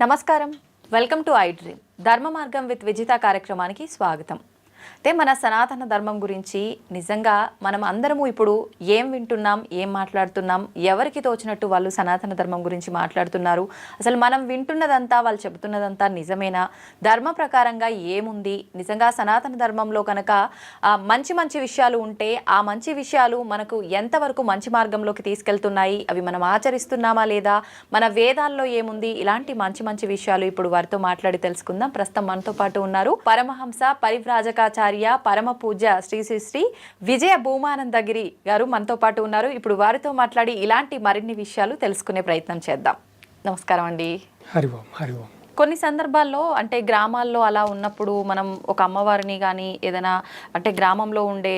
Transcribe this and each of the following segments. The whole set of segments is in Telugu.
నమస్కారం, వెల్కమ్ టు ఐ డ్రీమ్. ధర్మ మార్గం విత్ విజిత కార్యక్రమానికి స్వాగతం. అంటే మన సనాతన ధర్మం గురించి నిజంగా మనం అందరము ఇప్పుడు ఏం వింటున్నాం, ఏం మాట్లాడుతున్నాం, ఎవరికి తోచినట్టు వాళ్ళు సనాతన ధర్మం గురించి మాట్లాడుతున్నారు. అసలు మనం వింటున్నదంతా, వాళ్ళు చెబుతున్నదంతా నిజమేనా? ధర్మ ప్రకారంగా ఏముంది? నిజంగా సనాతన ధర్మంలో కనుక మంచి మంచి విషయాలు ఉంటే ఆ మంచి విషయాలు మనకు ఎంతవరకు మంచి మార్గంలోకి తీసుకెళ్తున్నాయి, అవి మనం ఆచరిస్తున్నామా లేదా, మన వేదాల్లో ఏముంది, ఇలాంటి మంచి మంచి విషయాలు ఇప్పుడు వారితో మాట్లాడి తెలుసుకుందాం. ప్రస్తుతం మనతో పాటు ఉన్నారు పరమహంస పరివ్రాజకాచార్య పరమ పూజ్య శ్రీ శ్రీ శ్రీ విజయ భూమానందగిరి గారు మనతో పాటు ఉన్నారు. ఇప్పుడు వారితో మాట్లాడి ఇలాంటి మరిన్ని విషయాలు తెలుసుకునే ప్రయత్నం చేద్దాం. నమస్కారం అండి. హరి ఓం, హరి ఓం. కొన్ని సందర్భాల్లో అంటే గ్రామాల్లో అలా ఉన్నప్పుడు మనం ఒక అమ్మవారిని కానీ ఏదైనా అంటే గ్రామంలో ఉండే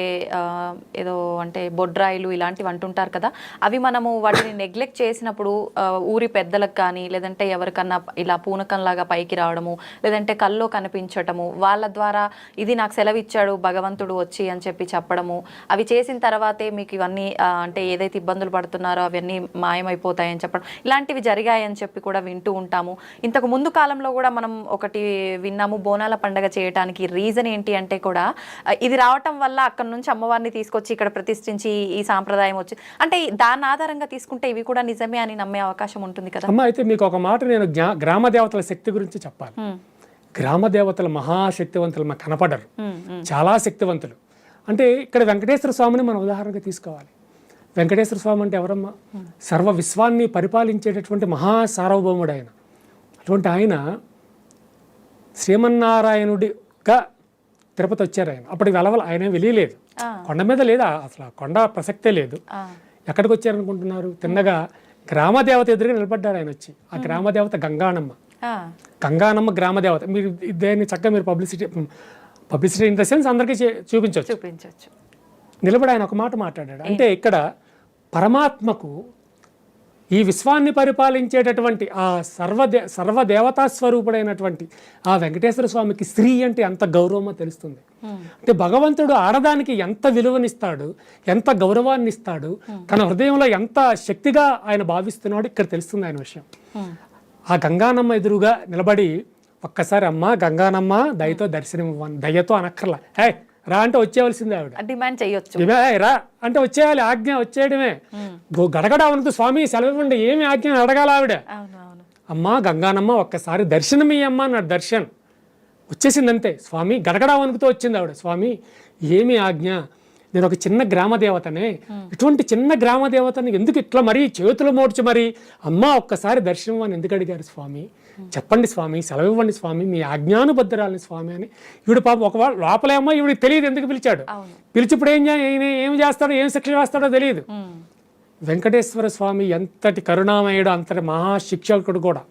ఏదో అంటే బొడ్రాయిలు ఇలాంటివి అంటుంటారు కదా, అవి మనము వాటిని నెగ్లెక్ట్ చేసినప్పుడు ఊరి పెద్దలకు కానీ లేదంటే ఎవరికన్నా ఇలా పూనకంలాగా పైకి రావడము, లేదంటే కల్లో కనిపించటము, వాళ్ళ ద్వారా ఇది నాకు సెలవు ఇచ్చాడు భగవంతుడు వచ్చి అని చెప్పి చెప్పడము, అవి చేసిన తర్వాతే మీకు ఇవన్నీ అంటే ఏదైతే ఇబ్బందులు పడుతున్నారో అవన్నీ మాయమైపోతాయని చెప్పడం, ఇలాంటివి జరిగాయని చెప్పి కూడా వింటూ ఉంటాము. ఇంతకు ముందు కాలంలో కూడా మనం ఒకటి విన్నాము, బోనాల పండగ చేయడానికి రీజన్ ఏంటి అంటే కూడా ఇది రావటం వల్ల అక్కడ నుంచి అమ్మవారిని తీసుకొచ్చి ఇక్కడ ప్రతిష్ఠించి ఈ సాంప్రదాయం వచ్చి అంటే దాని ఆధారంగా తీసుకుంటే ఇవి కూడా నిజమే అని నమ్మే అవకాశం ఉంటుంది కదా. అమ్మ, అయితే మీకు ఒక మాట నేను గ్రామ దేవతల శక్తి గురించి చెప్పాలి. గ్రామ దేవతలు మహాశక్తివంతులు మాకు కనపడరు, చాలా శక్తివంతులు. అంటే ఇక్కడ వెంకటేశ్వర స్వామిని మనం ఉదాహరణగా తీసుకోవాలి. వెంకటేశ్వర స్వామి అంటే ఎవరమ్మా? సర్వ విశ్వాన్ని పరిపాలించేటటువంటి మహాసార్వభౌముడు ఆయన. అటువంటి ఆయన శ్రీమన్నారాయణుడిగా తిరుపతి వచ్చారు. ఆయన అప్పటికి ఆయన వెళ్ళలేదు, కొండ మీద లేదా, అసలు కొండ ప్రసక్తే లేదు. ఎక్కడికి వచ్చారనుకుంటున్నారు? తిన్నగా గ్రామదేవత ఎదురుగా నిలబడ్డారు ఆయన వచ్చి. ఆ గ్రామదేవత గంగానమ్మ. గంగానమ్మ గ్రామదేవత. మీరు దాన్ని చక్కగా మీరు పబ్లిసిటీ ఇన్ ద సెన్స్ అందరికీ చూపించవచ్చు. నిలబడి ఆయన ఒక మాట మాట్లాడాడు. అంటే ఇక్కడ పరమాత్మకు ఈ విశ్వాన్ని పరిపాలించేటటువంటి ఆ సర్వదేవతా స్వరూపుడైనటువంటి ఆ వెంకటేశ్వర స్వామికి స్త్రీ అంటే ఎంత గౌరవమో తెలుస్తుంది. అంటే భగవంతుడు ఆడదానికి ఎంత విలువనిస్తాడు, ఎంత గౌరవాన్ని ఇస్తాడు, తన హృదయంలో ఎంత శక్తిగా ఆయన భావిస్తున్నాడు ఇక్కడ తెలుస్తుంది ఆయన విషయం. ఆ గంగానమ్మ ఎదురుగా నిలబడి ఒక్కసారి అమ్మ గంగానమ్మ దయతో దర్శనం ఇవ్వను, దయతో అనక్కర్లా, హే రా అంటే వచ్చేవలసిందే. ఆవిడ డిమాండ్ చేయొచ్చు, రా అంటే వచ్చేయాలి, ఆజ్ఞ వచ్చేయడమే. గడగడ ఉన్నది స్వామి సెలవు ఇవ్వండి, ఏమి ఆజ్ఞ అడగాల ఆవిడ. అమ్మ గంగానమ్మ ఒక్కసారి దర్శనం ఇయ్యమ్మ అన్నాడు. దర్శనం వచ్చేసింది అంతే. స్వామి గడగడ వణుకుతూ వచ్చింది ఆవిడ. స్వామి ఏమి ఆజ్ఞ? నేను ఒక చిన్న గ్రామదేవతనే, ఇటువంటి చిన్న గ్రామదేవతని ఎందుకు ఇట్లా మరీ చేతులు మోడ్చి మరి అమ్మ ఒక్కసారి దర్శనం అని ఎందుకు అడిగారు స్వామి? చెప్పండి స్వామి, సెలవు ఇవ్వండి స్వామి, మీ ఆజ్ఞానుబద్ధరాలని స్వామి అని. ఈవిడ పాపం ఒకవేళ లోపలేమో ఈవిడికి తెలియదు ఎందుకు పిలిచాడు. పిలిచిప్పుడు ఏం చేస్తాడో, ఏం శిక్ష వేస్తాడో తెలియదు. వెంకటేశ్వర స్వామి ఎంతటి కరుణామయుడు, అంతటి మహాశిక్షకుడు కూడా,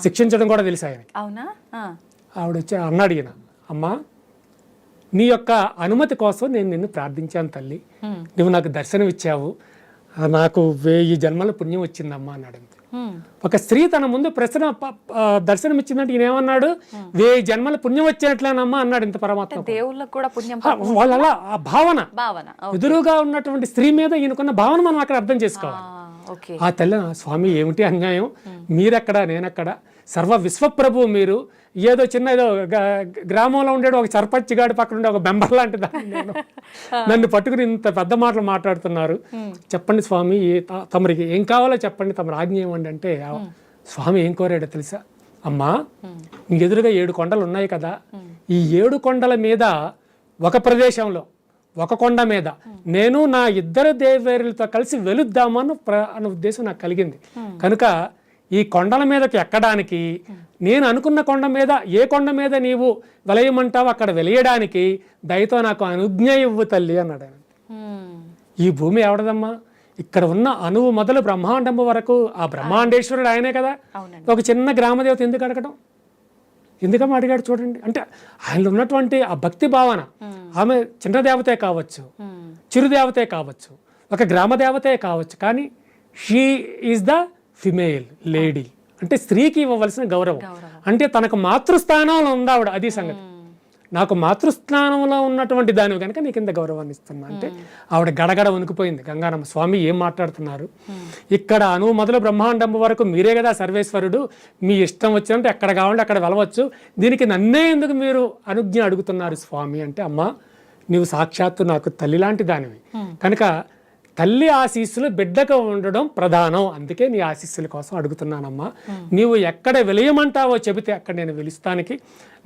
శిక్షించడం కూడా తెలుసు ఆయన. ఆవిడ వచ్చి అన్నాడు ఈయన, అమ్మా నీ యొక్క అనుమతి కోసం నేను నిన్ను ప్రార్థించాను తల్లి, నువ్వు నాకు దర్శనం ఇచ్చావు, నాకు 1000 జన్మల పుణ్యం వచ్చిందమ్మా అన్నాడు. ఒక స్త్రీ తన ముందు దర్శనం ఇచ్చిందంటే ఈయన ఏమన్నాడు? 1000 జన్మల పుణ్యం వచ్చినట్లేనమ్మా అన్నాడు. ఇంత పరమాత్మ దేవుళ్ళకు కూడా పుణ్యం, వాళ్ళ ఆ భావన ఎదురుగా ఉన్నటువంటి స్త్రీ మీద ఈయనకున్న భావన మనం అక్కడ అర్థం చేసుకోవాలి. ఆ తల్లి, స్వామి ఏమిటి అన్యాయం, మీరెక్కడ నేనెక్కడ, సర్వ విశ్వప్రభు మీరు, ఏదో చిన్న ఏదో గ్రామంలో ఉండేది ఒక సర్పంచ్ గాడి పక్కన ఉండే ఒక బెంబర్ లాంటి దాన్ని నన్ను పట్టుకుని ఇంత పెద్ద మాటలు మాట్లాడుతున్నారు. చెప్పండి స్వామి, తమరికి ఏం కావాలో చెప్పండి, తమరు ఆజ్ఞ ఏమండి అంటే స్వామి ఏం కోరాడో తెలుసా? అమ్మా మీ ఎదురుగా 7 కొండలు ఉన్నాయి కదా, ఈ 7 కొండల మీద ఒక ప్రదేశంలో ఒక కొండ మీద నేను నా 2 దేవేరులతో కలిసి వెలుద్దామని అన్న ఉద్దేశం నాకు కలిగింది. కనుక ఈ కొండల మీదకి ఎక్కడానికి, నేను అనుకున్న కొండ మీద ఏ కొండ మీద నీవు వెలయమంటావు అక్కడ వెలయడానికి దయతో నాకు అనుజ్ఞ ఇవ్వు తల్లి అన్నాడు. ఈ భూమి ఎవడదమ్మా? ఇక్కడ ఉన్న అణువు మొదలు బ్రహ్మాండము వరకు ఆ బ్రహ్మాండేశ్వరుడు ఆయనే కదా. ఒక చిన్న గ్రామదేవత ఎందుకు అడగడం? ఎందుకమ్మా అడిగాడు చూడండి. అంటే ఆయనలో ఉన్నటువంటి ఆ భక్తి భావన, ఆమె చిన్న దేవతే కావచ్చు, చిరుదేవతే కావచ్చు, ఒక గ్రామదేవతే కావచ్చు, కానీ she is the female lady. అంటే స్త్రీకి ఇవ్వవలసిన గౌరవం, అంటే తనకు మాతృస్థానంలో ఉంది ఆవిడ, అది సంగతి. నాకు మాతృస్థానంలో ఉన్నటువంటి దానివి కనుక నీకు ఇంత గౌరవాన్ని ఇస్తున్నా అంటే ఆవిడ గడగడ వణికిపోయింది. గంగానమ్మ, స్వామి ఏం మాట్లాడుతున్నారు, ఇక్కడ అణువు మొదలు బ్రహ్మాండం వరకు మీరే కదా సర్వేశ్వరుడు, మీ ఇష్టం వచ్చినట్టు ఎక్కడ కావాలంటే అక్కడ వెళ్ళవచ్చు, దీనికి నన్నే ఎందుకు మీరు అనుజ్ఞ అడుగుతున్నారు స్వామి అంటే, అమ్మ నీవు సాక్షాత్తు నాకు తల్లి లాంటి దానివి కనుక తల్లి ఆశీస్సులు బిడ్డకు ఉండడం ప్రధానం, అందుకే నీ ఆశీస్సుల కోసం అడుగుతున్నానమ్మా, నీవు ఎక్కడ వెలియమంటావో చెబితే అక్కడ నేను వెలుస్తానికి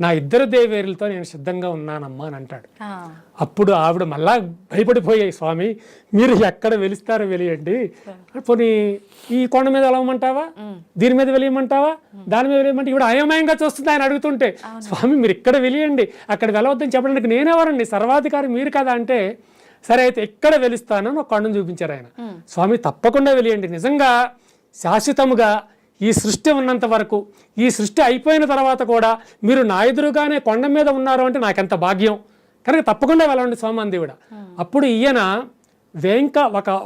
నా ఇద్దరు దేవేరులతో నేను సిద్ధంగా ఉన్నానమ్మా అని అంటాడు. అప్పుడు ఆవిడ మళ్ళా భయపడిపోయాయి, స్వామి మీరు ఎక్కడ వెలుస్తారో వెలియండి, పోనీ ఈ కొండ మీద వెలవమంటావా, దీని మీద వెలియమంటావా, దాని మీద వెలియమంటే ఇవిడ అయోమయంగా చూస్తుంది ఆయన అడుగుతుంటే. స్వామి మీరు ఇక్కడ వెలియండి, అక్కడ వెలవద్దని చెప్పడానికి నేనెవరండి, సర్వాధికారి మీరు కదా అంటే, సరే అయితే ఎక్కడ వెలుస్తానని ఒక కొండను చూపించారు ఆయన. స్వామి తప్పకుండా వెలియండి, నిజంగా శాశ్వతముగా ఈ సృష్టి ఉన్నంత వరకు, ఈ సృష్టి అయిపోయిన తర్వాత కూడా మీరు నా ఎదురుగానే కొండ మీద ఉన్నారు అంటే నాకెంత భాగ్యం, కనుక తప్పకుండా వెళ్ళండి స్వామి అంది కూడా. అప్పుడు ఈయన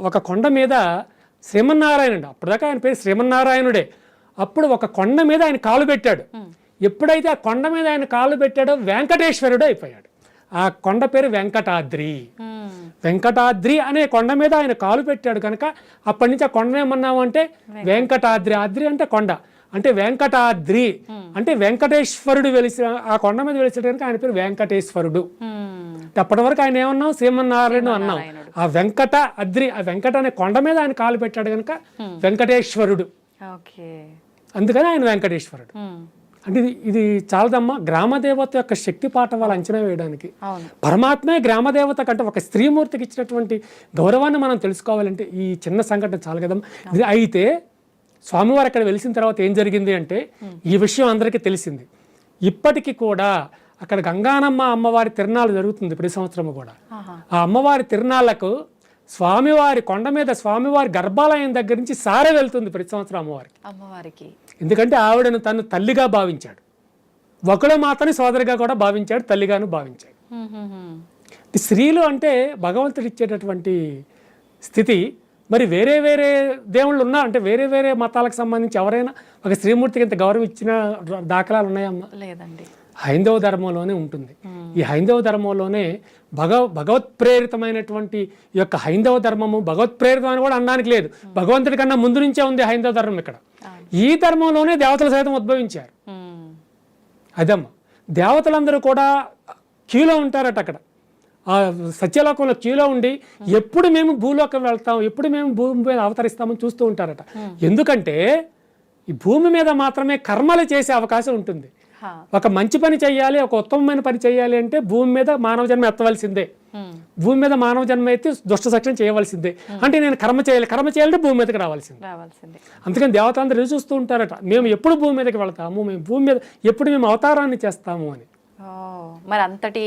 ఒక కొండ మీద శ్రీమన్నారాయణుడు, అప్పటిదాకా ఆయన పేరు శ్రీమన్నారాయణుడే, అప్పుడు ఒక కొండ మీద ఆయన కాలు పెట్టాడు. ఎప్పుడైతే ఆ కొండ మీద ఆయన కాలు పెట్టాడో వెంకటేశ్వరుడు అయిపోయాడు. ఆ కొండ పేరు వెంకటాద్రి. వెంకటాద్రి అనే కొండ మీద ఆయన కాలు పెట్టాడు కనుక అప్పటి నుంచి ఆ కొండ ఏమన్నాము అంటే వెంకటాద్రి. ఆద్రి అంటే కొండ, అంటే వెంకటాద్రి అంటే వెంకటేశ్వరుడు వెలిసి ఆ కొండ మీద వెలిసాడు కనుక ఆయన పేరు వెంకటేశ్వరుడు. అప్పటి వరకు ఆయన ఏమన్నాం శ్రీమన్నారాయణ అన్నాం. ఆ వెంకట అద్రి, ఆ వెంకట అనే కొండ మీద ఆయన కాలు పెట్టాడు కనుక వెంకటేశ్వరుడు, అందుకని ఆయన వెంకటేశ్వరుడు. అంటే ఇది చాలదమ్మా, గ్రామదేవత యొక్క శక్తి పాఠం వాళ్ళు అంచనా వేయడానికి. పరమాత్మే గ్రామదేవత కంటే ఒక స్త్రీమూర్తికి ఇచ్చినటువంటి గౌరవాన్ని మనం తెలుసుకోవాలంటే ఈ చిన్న సంఘటన చాలు కదమ్మా. ఇది అయితే స్వామివారు అక్కడ వెలిసిన తర్వాత ఏం జరిగింది అంటే ఈ విషయం అందరికీ తెలిసింది. ఇప్పటికీ కూడా అక్కడ గంగానమ్మ అమ్మవారి తిరునాళ్ళు జరుగుతుంది ప్రతి సంవత్సరము కూడా. ఆ అమ్మవారి తిరునాళ్లకు స్వామివారి కొండ మీద స్వామివారి గర్భాలయం దగ్గర నుంచి సారే వెళ్తుంది ప్రతి సంవత్సరం అమ్మవారికి. ఎందుకంటే ఆవిడను తను తల్లిగా భావించాడు, ఒకడు మాత్రమే సోదరిగా కూడా భావించాడు, తల్లిగాను భావించాడు. స్త్రీలు అంటే భగవంతుడు ఇచ్చేటటువంటి స్థితి. మరి వేరే వేరే దేవుళ్ళు ఉన్నా అంటే వేరే వేరే మతాలకు సంబంధించి ఎవరైనా ఒక స్త్రీమూర్తికి ఇంత గౌరవం ఇచ్చిన దాఖలాలు ఉన్నాయమ్మా? లేదండి. హైందవ ధర్మంలోనే ఉంటుంది. ఈ హైందవ ధర్మంలోనే భగవత్ ప్రేరితమైనటువంటి ఈ యొక్క హైందవ ధర్మము భగవత్ ప్రేరితం అని కూడా అనడానికి లేదు, భగవంతుడి కన్నా ముందు నుంచే ఉంది హైందవ ధర్మం. ఇక్కడ ఈ ధర్మంలోనే దేవతలు సైతం ఉద్భవించారు. అదమ్మా, దేవతలందరూ కూడా క్యూలో ఉంటారట. అక్కడ ఆ సత్యలోకంలో క్యూలో ఉండి ఎప్పుడు మేము భూలోకం వెళ్తాం, ఎప్పుడు మేము భూమి మీద అవతరిస్తామని చూస్తూ ఉంటారట. ఎందుకంటే ఈ భూమి మీద మాత్రమే కర్మలు చేసే అవకాశం ఉంటుంది. ఒక మంచి పని చేయాలి, ఒక ఉత్తమమైన పని చేయాలి అంటే భూమి మీద మానవ జన్మ ఎత్తవలసిందే. భూమి మీద మానవ జన్మ ఎత్తి దుష్ట సత్యం చేయవలసిందే. అంటే నేను కర్మ చేయాలంటే భూమి మీదకి రావాల్సిందే. అందుకని దేవతలందరూ ఎదురు చూస్తూ ఉంటారట, మేము ఎప్పుడు భూమి మీదకి వెళ్తాము, మేము భూమి మీద ఎప్పుడు మేము అవతారాన్ని చేస్తాము అని. మరి అంతటి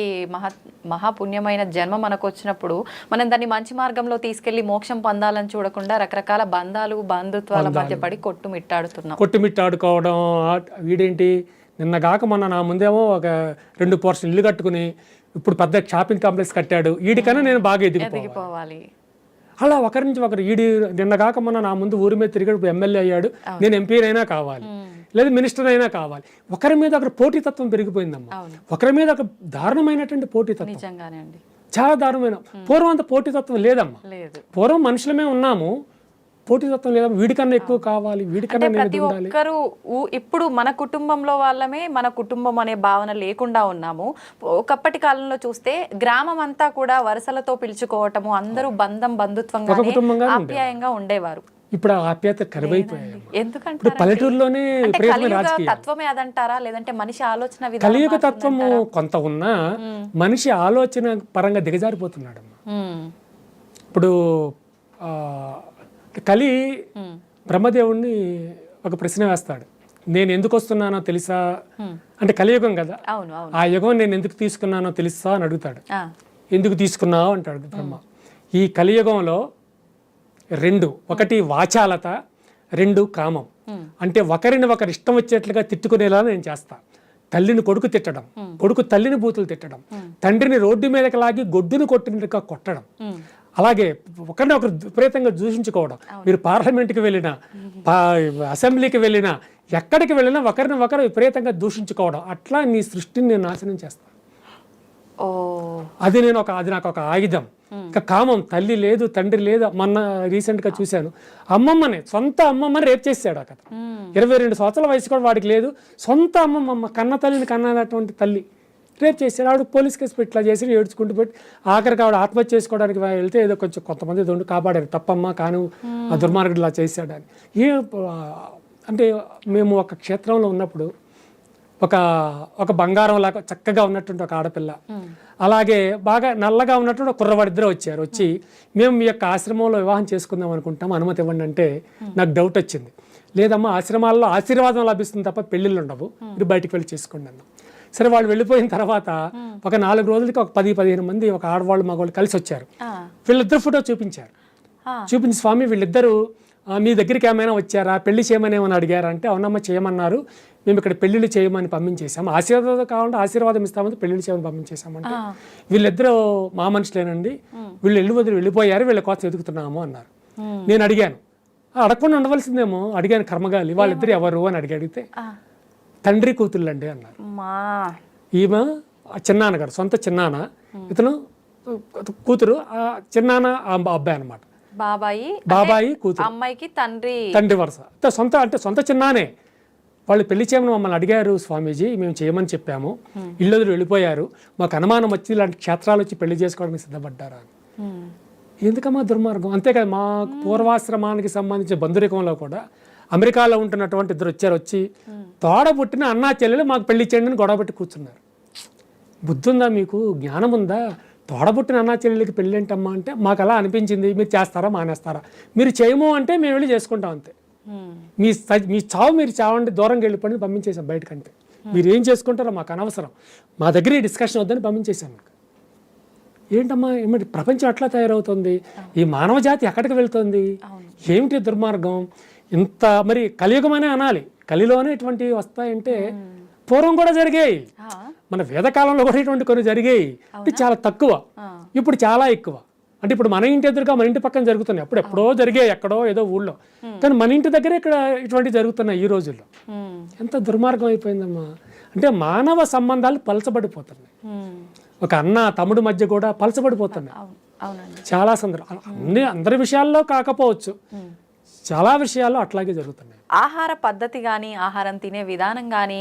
మహాపుణ్యమైన జన్మ మనకు వచ్చినప్పుడు మనం దాన్ని మంచి మార్గంలో తీసుకెళ్లి మోక్షం పొందాలని చూడకుండా రకరకాల బంధాలు బంధుత్వాల మధ్య పడి కొట్టుమిట్టాడుకోవడం. వీడేంటి నిన్నగాక మొన్న నా ముందేమో ఒక 2 పోర్షన్ ఇల్లు కట్టుకుని ఇప్పుడు పెద్ద షాపింగ్ కాంప్లెక్స్ కట్టాడు, వీడికన్నా నేను బాగా ఎదిగిపోవాలి. అలా ఒకరి నుంచి ఒకరు, ఈడి నిన్నగాక మొన్న నా ముందు ఊరి మీద తిరిగాడు, ఇప్పుడు ఎమ్మెల్యే అయ్యాడు, నేను ఎంపీనైనా కావాలి, లేదా మినిస్టర్ అయినా కావాలి. ఒకరి మీద ఒకరు పోటీతత్వం పెరిగిపోయిందమ్మా. ఒకరి మీద ఒక దారుణమైనటువంటి పోటీతత్వం, చాలా దారుణమైన. పూర్వం అంత పోటీతత్వం లేదమ్మా. పూర్వం మనుషులమే ఉన్నాము, పోటీతత్వం లేదా, వీడికన్నా ఎక్కువ కావాలి, వీడికన్నా ప్రతి ఒక్కరు ఇప్పుడు మన కుటుంబంలో వాళ్ళమే మన కుటుంబం అనే భావన లేకుండా ఉన్నాము. ఒకప్పటి కాలంలో చూస్తే గ్రామం అంతా కూడా వరుసలతో పిలుచుకోవటము, అందరూ బంధుత్వంగా ఆప్యాయంగా ఉండేవారు. ఇప్పుడు ఆప్యాయత కరువైపోయాయి. ఎందుకంటే పల్లెటూరులోనే తత్వమే అదంటారా, లేదంటే మనిషి ఆలోచన కలియుగ తత్వము కొంత ఉన్నా మనిషి ఆలోచన పరంగా దిగజారిపోతున్నాడు. ఇప్పుడు కలి బ్రహ్మదేవుణ్ణి ఒక ప్రశ్న వేస్తాడు, నేను ఎందుకు వస్తున్నానో తెలుసా అంటే, కలియుగం కదా, ఆ యుగం నేను ఎందుకు తీసుకున్నానో తెలుసా అని అడుగుతాడు. ఎందుకు తీసుకున్నావు అంటాడు బ్రహ్మ. ఈ కలియుగంలో 2, ఒకటి వాచాలత, 2 కామం. అంటే ఒకరిని ఒకరు ఇష్టం వచ్చేట్లుగా తిట్టుకునేలా నేను చేస్తా. తల్లిని కొడుకు తిట్టడం, కొడుకు తల్లిని బూతులు తిట్టడం, తండ్రిని రోడ్డు మీదకి లాగి గొడ్డును కొట్టినట్టుగా కొట్టడం, అలాగే ఒకరిని ఒకరు విపరీతంగా దూషించుకోవడం. మీరు పార్లమెంట్కి వెళ్ళినా, అసెంబ్లీకి వెళ్ళినా, ఎక్కడికి వెళ్ళినా ఒకరిని ఒకరు విపరీతంగా దూషించుకోవడం. అట్లా నీ సృష్టిని నేను నాశనం చేస్తాను. ఓ అది నాకు ఒక ఆయుధం. ఇంకా కామం, తల్లి లేదు తండ్రి లేదు. మొన్న రీసెంట్గా చూశాను, సొంత అమ్మమ్మని రేప్ చేశాడు అక్కడ. 22 సంవత్సరాల వయసు కూడా వాడికి లేదు. సొంత అమ్మమ్మ, కన్న తల్లిని కన్నటువంటి తల్లి రేప్ చేశాడు. ఆవిడ పోలీస్ కేసు పెట్టి ఇట్లా చేసి ఏడ్చుకుంటూ పెట్టి ఆఖరికి ఆవిడ ఆత్మహత్య చేసుకోవడానికి వెళ్తే ఏదో కొంచెం కొంతమంది దొండు కాపాడారు, తప్పమ్మా కాను ఆ దుర్మార్గుడు ఇలా చేశాడని. అంటే మేము ఒక క్షేత్రంలో ఉన్నప్పుడు ఒక బంగారం లాగా చక్కగా ఉన్నటువంటి ఒక ఆడపిల్ల, అలాగే బాగా నల్లగా ఉన్నటువంటి ఒక కుర్రవాడిద్దరు వచ్చి మేము మీ యొక్క ఆశ్రమంలో వివాహం చేసుకుందాం అనుకుంటాం, అనుమతి ఇవ్వండి అంటే నాకు డౌట్ వచ్చింది. లేదమ్మా, ఆశ్రమాల్లో ఆశీర్వాదం లభిస్తుంది తప్ప పెళ్ళిళ్ళు ఉండవు, మీరు బయటికి వెళ్ళి చేసుకోండి అన్నాం. సరే, వాళ్ళు వెళ్ళిపోయిన తర్వాత ఒక 4 రోజులకి ఒక 10-15 మంది ఒక ఆడవాళ్ళు మగవాళ్ళు కలిసి వచ్చారు. వీళ్ళిద్దరు ఫోటో చూపించారు. చూపించి, స్వామి వీళ్ళిద్దరూ మీ దగ్గరికి ఏమైనా వచ్చారా, పెళ్లి చేయమని ఏమైనా అడిగారా అంటే, అవునమ్మా చేయమన్నారు, మేము ఇక్కడ పెళ్లిళ్ళు చేయమని పంపించేసాము, ఆశీర్వాదం కావాలంటే ఆశీర్వాదం ఇస్తామని పెళ్లిళ్ళు చేయమని పంపించేసామంటే, వీళ్ళిద్దరూ మా మనుషులేనండి, వీళ్ళు వెళ్ళిపోయారు, వీళ్ళ కోసం ఎదుగుతున్నాము అన్నారు. నేను అడిగాను, అడగకుండా ఉండవలసిందేమో, అడిగాను కర్మగాలి, వాళ్ళిద్దరు ఎవరు అని అడిగితే తండ్రి కూతుళ్ళండి అన్నారు. ఈమె చిన్నాన్నగారు, సొంత చిన్నాన్న, ఇతను కూతురు, చిన్నాన్న అబ్బాయి అనమాట. బాబాయి కూతురు, అమ్మాయికి తండ్రి వరుస, సొంత చిన్నానే. వాళ్ళు పెళ్లి చేయమని మమ్మల్ని అడిగారు స్వామీజీ, మేము చేయమని చెప్పాము, ఇళ్ళెదురు వెళ్ళిపోయారు, మాకు అనుమానం వచ్చి ఇలాంటి క్షేత్రాలు వచ్చి పెళ్లి చేసుకోవడానికి సిద్ధపడ్డారా అని. ఎందుకమ్మా దుర్మార్గం? అంతేకాదు, మా పూర్వాశ్రమానికి సంబంధించిన బంధురికంలో కూడా అమెరికాలో ఉంటున్నటువంటి ఇద్దరు వచ్చి తోడ పుట్టిన అన్నా చెల్లెలు మాకు పెళ్లి చేయండి అని గొడవ పెట్టి కూర్చున్నారు. బుద్ధి ఉందా మీకు, జ్ఞానం ఉందా? తోడబుట్టిన అన్నా చెల్లెలకి పెళ్ళి ఏంటమ్మా అంటే, మాకు అలా అనిపించింది, మీరు చేస్తారా మానేస్తారా, మీరు చేయము అంటే మేము వెళ్ళి చేసుకుంటాం అంతే, మీ చావు మీరు చావండి, దూరంగా వెళ్ళిపోయి పంపించేసాం బయటకంటే, మీరు ఏం చేసుకుంటారో మాకు అనవసరం, మా దగ్గర ఈ డిస్కషన్ వద్దని పంపించేశాను. ఏంటమ్మా, ఏమిటి ప్రపంచం అట్లా తయారవుతుంది? ఈ మానవ జాతి ఎక్కడికి వెళ్తుంది? ఏమిటి దుర్మార్గం? ఇంత మరి కలియుగమనే అనాలి, కలిలోనే ఇటువంటివి వస్తాయంటే పూర్వం కూడా జరిగాయి, మన వేదకాలంలో కూడా ఇటువంటి కొన్ని జరిగాయి. అంటే చాలా తక్కువ, ఇప్పుడు చాలా ఎక్కువ. అంటే ఇప్పుడు మన ఇంటి ఎదురుగా మన ఇంటి పక్కన జరుగుతున్నాయి, అప్పుడు ఎప్పుడో జరిగాయి ఎక్కడో ఏదో ఊళ్ళో, కానీ మన ఇంటి దగ్గర ఇక్కడ ఇటువంటివి జరుగుతున్నాయి ఈ రోజుల్లో. ఎంత దుర్మార్గం అయిపోయిందమ్మా. అంటే మానవ సంబంధాలు పలచబడిపోతున్నాయి, ఒక అన్న తమ్ముడు మధ్య కూడా పలచబడిపోతున్నాయి చాలా సందర్భాలు. అందరి విషయాల్లో కాకపోవచ్చు, చాలా విషయాల్లో అట్లాగే జరుగుతున్నాయి. ఆహార పద్ధతి కానీ, ఆహారం తినే విధానం కానీ,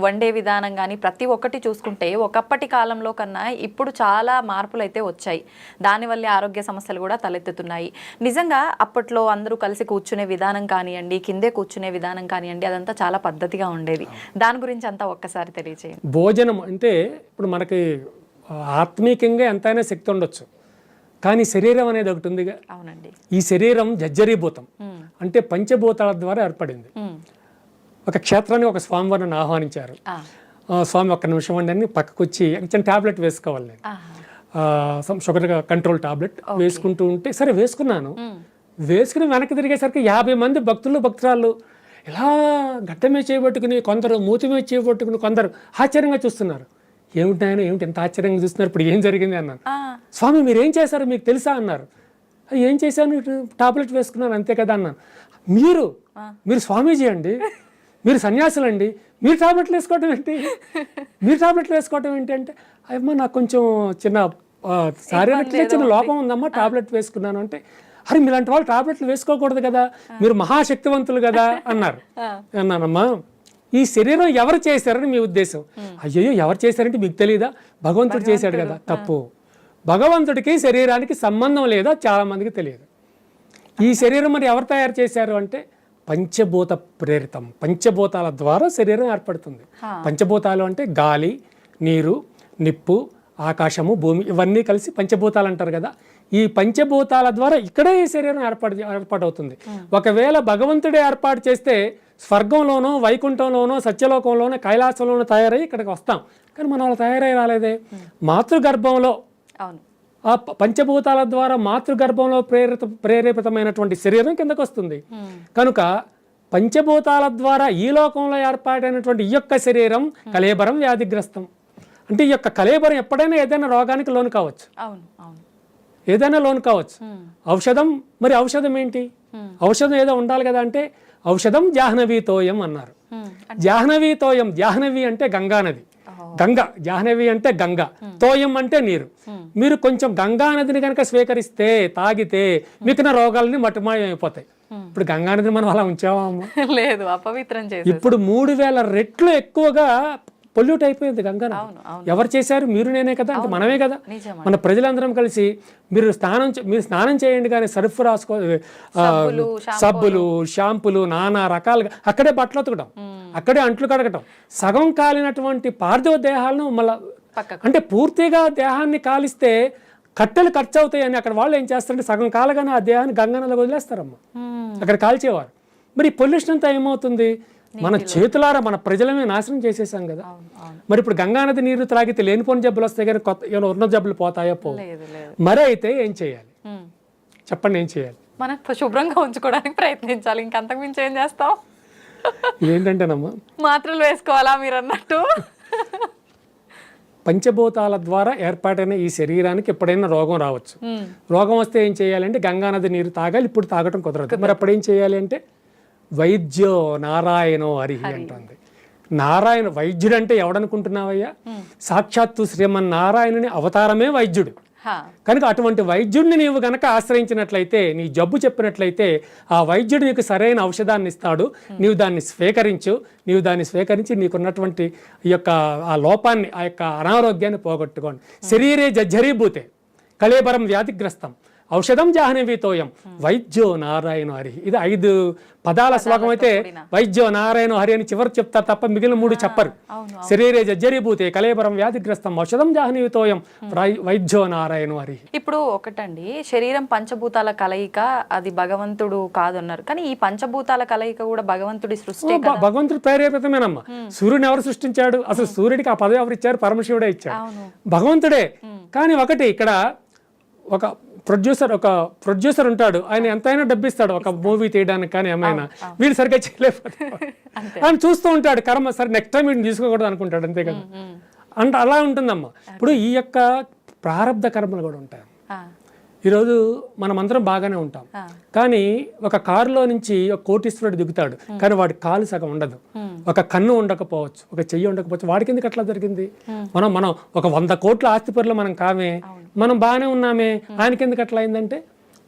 వండే విధానం కానీ ప్రతి ఒక్కటి చూసుకుంటే ఒకప్పటి కాలంలో కన్నా ఇప్పుడు చాలా మార్పులు అయితే వచ్చాయి. దానివల్లే ఆరోగ్య సమస్యలు కూడా తలెత్తుతున్నాయి. నిజంగా అప్పట్లో అందరూ కలిసి కూర్చునే విధానం కానివ్వండి, కిందే కూర్చునే విధానం కానివ్వండి, అదంతా చాలా పద్ధతిగా ఉండేది. దాని గురించి అంతా ఒక్కసారి తెలియజేయండి. భోజనం అంటే ఇప్పుడు మనకి ఆత్మీయంగా ఎంతైనా శక్తి ఉండొచ్చు, కానీ శరీరం అనేది ఒకటి ఉందిగా. అవునండి. ఈ శరీరం జర్జరీభూతం, అంటే పంచభూతాల ద్వారా ఏర్పడింది. ఒక క్షేత్రానికి ఒక స్వామివారిని ఆహ్వానించారు. స్వామి ఒక్క నిమిషం అండి అని పక్కకు వచ్చి చిన్న టాబ్లెట్ వేసుకోవాలి నేను, షుగర్ కంట్రోల్ టాబ్లెట్ వేసుకుంటూ ఉంటే సరే వేసుకున్నాను. వేసుకుని వెనక్కి తిరిగేసరికి 50 మంది భక్తురాళ్ళు ఇలా గడ్డ మీద చేయబట్టుకుని, కొందరు మూతి మీద చేయబట్టుకుని, కొందరు ఆశ్చర్యంగా చూస్తున్నారు. ఏమిటి ఆయన, ఏమిటి ఎంత ఆశ్చర్యంగా చూస్తున్నారు, ఇప్పుడు ఏం జరిగింది అన్నాను. స్వామి మీరు ఏం చేశారు మీకు తెలుసా అన్నారు. ఏం చేశాను, టాబ్లెట్ వేసుకున్నాను అంతే కదా అన్నాను. మీరు స్వామీజీ అండి, మీరు సన్యాసులండి, మీరు టాబ్లెట్లు వేసుకోవటం ఏంటి అంటే, అమ్మా నాకు కొంచెం చిన్న శారీరక చిన్న లోపం ఉందమ్మా, టాబ్లెట్ వేసుకున్నాను అంటే, అరే మీలాంటి వాళ్ళు టాబ్లెట్లు వేసుకోకూడదు కదా, మీరు మహాశక్తివంతులు కదా అన్నారు. అన్నానమ్మా, ఈ శరీరం ఎవరు చేశారని మీ ఉద్దేశం? అయ్యో ఎవరు చేశారంటే మీకు తెలియదా, భగవంతుడు చేశాడు కదా. తప్పు, భగవంతుడికి శరీరానికి సంబంధం లేదా చాలా మందికి తెలియదు. ఈ శరీరం మరి ఎవరు తయారు చేశారు అంటే పంచభూత ప్రేరితం, పంచభూతాల ద్వారా శరీరం ఏర్పడుతుంది. పంచభూతాలు అంటే గాలి, నీరు, నిప్పు, ఆకాశము, భూమి, ఇవన్నీ కలిసి పంచభూతాలు అంటారు కదా. ఈ పంచభూతాల ద్వారా ఇక్కడే ఈ శరీరం ఏర్పాటవుతుంది. ఒకవేళ భగవంతుడే ఏర్పాటు చేస్తే స్వర్గంలోనో, వైకుంఠంలోనో, సత్యలోకంలోనో, కైలాసంలోనో తయారై ఇక్కడికి వస్తాం, కానీ మనం అలా తయారై రాలేదే. మాతృగర్భంలో ఆ పంచభూతాల ద్వారా మాతృగర్భంలో ప్రేరేపితమైనటువంటి శరీరం కిందకు వస్తుంది. కనుక పంచభూతాల ద్వారా ఈ లోకంలో ఏర్పాటైనటువంటి ఈ యొక్క శరీరం కళేబరం వ్యాధిగ్రస్తం. అంటే ఈ యొక్క కళేబరం ఎప్పుడైనా ఏదైనా రోగానికి లోను కావచ్చు, ఏదైనా లోను కావచ్చు. ఔషధం, మరి ఔషధం ఏంటి? ఔషధం ఏదో ఉండాలి కదా. అంటే ఔషధం జాహ్నవీతోయం అన్నారు. జాహ్నవీతోయం, జాహ్నవి అంటే గంగానది, గంగ, జాహ్నవి అంటే గంగ, తోయం అంటే నీరు. మీరు కొంచెం గంగా నదిని కనుక స్వీకరిస్తే, తాగితే మిగిలిన రోగాలని మట్టుమాయం అయిపోతాయి. ఇప్పుడు గంగా నదిని మనం అలా ఉంచామా అమ్మ? లేదు, అపవిత్రం చేసి. ఇప్పుడు 3000 రెట్లు ఎక్కువగా పొల్యూట్ అయిపోయింది గంగా నది. ఎవరు చేశారు? మీరు, నేనే కదా, అంటే మనమే కదా. మన ప్రజలందరం కలిసి మీరు స్నానం చేయండి కానీ సర్ఫ్ రాసుకో, సబ్బులు, షాంపులు, నానా రకాలుగా అక్కడే బట్టలు ఉతకడం, అక్కడే అంట్లు కడగటం, సగం కాలినటువంటి పార్థివ దేహాలను మళ్ళీ అంటే పూర్తిగా దేహాన్ని కాలిస్తే కట్టెలు ఖర్చు అవుతాయని అక్కడ వాళ్ళు ఏం చేస్తారంటే సగం కాలగానే ఆ దేహాన్ని గంగానదిలో వదిలేస్తారమ్మా. అక్కడ కాల్చేవారు. మరి పొల్యూషన్ అంతా ఏమవుతుంది? మన చేతులారా మన ప్రజలమే నాశనం చేసేసాం కదా. మరి ఇప్పుడు గంగానది నీరు త్రాగితే లేనిపోని జబ్బులు వస్తాయి కానీ కొత్త ఏమైనా ఉన్న జబ్బులు పోతాయో పో. మరి అయితే ఏం చేయాలి చెప్పండి? ఏం చేయాలి? మనం శుభ్రంగా ఉంచుకోవడానికి ప్రయత్నించాలి, ఇంకంతకు మించి ఏం చేస్తాం? ఏంటంటేనమ్మా, మాత్రలు వేసుకోవాలా మీరు అన్నట్టు? పంచభూతాల ద్వారా ఏర్పాటైన ఈ శరీరానికి ఎప్పుడైనా రోగం రావచ్చు. రోగం వస్తే ఏం చేయాలంటే గంగానది నీరు తాగాలి. ఇప్పుడు తాగటం కుదరదు. మరి అప్పుడు ఏం చేయాలి అంటే వైద్యో నారాయణో హరిహి అంటుంది. నారాయణ వైద్యుడు అంటే ఎవడనుకుంటున్నావయ్యా? సాక్షాత్తు శ్రీమన్నారాయణుని అవతారమే వైద్యుడు. కనుక అటువంటి వైద్యుడిని నీవు గనక ఆశ్రయించినట్లయితే, నీ జబ్బు చెప్పినట్లయితే ఆ వైద్యుడు నీకు సరైన ఔషధాన్ని ఇస్తాడు. నీవు దాన్ని స్వీకరించి నీకున్నటువంటి ఈ యొక్క ఆ లోపాన్ని, ఆ యొక్క అనారోగ్యాన్ని పోగొట్టుకోండి. శరీరే జర్జరీభూతే కళేబరం వ్యాధిగ్రస్తం ఔషధం జాహ్నవీతోయం వైద్యో నారాయణ హరి. ఇది 5 పదాల శ్లోకం అయితే వైద్యో నారాయణ హరి అని చివరి చెప్తారు తప్ప మిగిలిన 3 చెప్పరు. శరీరే జర్జరీభూతే కళేబరం వ్యాధిగ్రస్తం ఔషధం జాహ్నవీతోయం వైద్యో నారాయణ హరి. ఇప్పుడు ఒకటండి, శరీరం పంచభూతాల కలయిక, అది భగవంతుడు కాదన్నారు. కానీ ఈ పంచభూతాల కలయిక కూడా భగవంతుడి సృష్టి, భగవంతుడు ప్రేరేపితమేనమ్మా. సూర్యుని ఎవరు సృష్టించాడు? అసలు సూర్యుడికి ఆ పదవి ఎవరు ఇచ్చారు? పరమశివుడే ఇచ్చాడు, భగవంతుడే. కానీ ఒకటి ఇక్కడ ఒక ప్రొడ్యూసర్ ఉంటాడు, ఆయన ఎంతైనా డబ్బిస్తాడు ఒక మూవీ తీయడానికి, కానీ ఏమైనా వీళ్ళు సరిగ్గా చేయలేకపోతాడు. ఆయన చూస్తూ ఉంటాడు, కర్మ సరే నెక్స్ట్ టైం వీటిని తీసుకోకూడదు అనుకుంటాడు, అంతే కదా. అంటే అలా ఉంటుందమ్మా. ఇప్పుడు ఈ యొక్క ప్రారంధ కర్మలు కూడా ఉంటాయి. ఈరోజు మనమందరం బాగానే ఉంటాం, కానీ ఒక కారులో నుంచి ఒక కోటీశ్వరుడు దిగుతాడు, కానీ వాడి కాలు సగం ఉండదు, ఒక కన్ను ఉండకపోవచ్చు, ఒక చెయ్యి ఉండకపోవచ్చు. వాడికి ఎందుకు అట్లా జరిగింది? మనం ఒక 100 కోట్ల ఆస్తిపరులు మనం కామే, మనం బాగానే ఉన్నామే, ఆయనకి ఎందుకు అట్లా అయిందంటే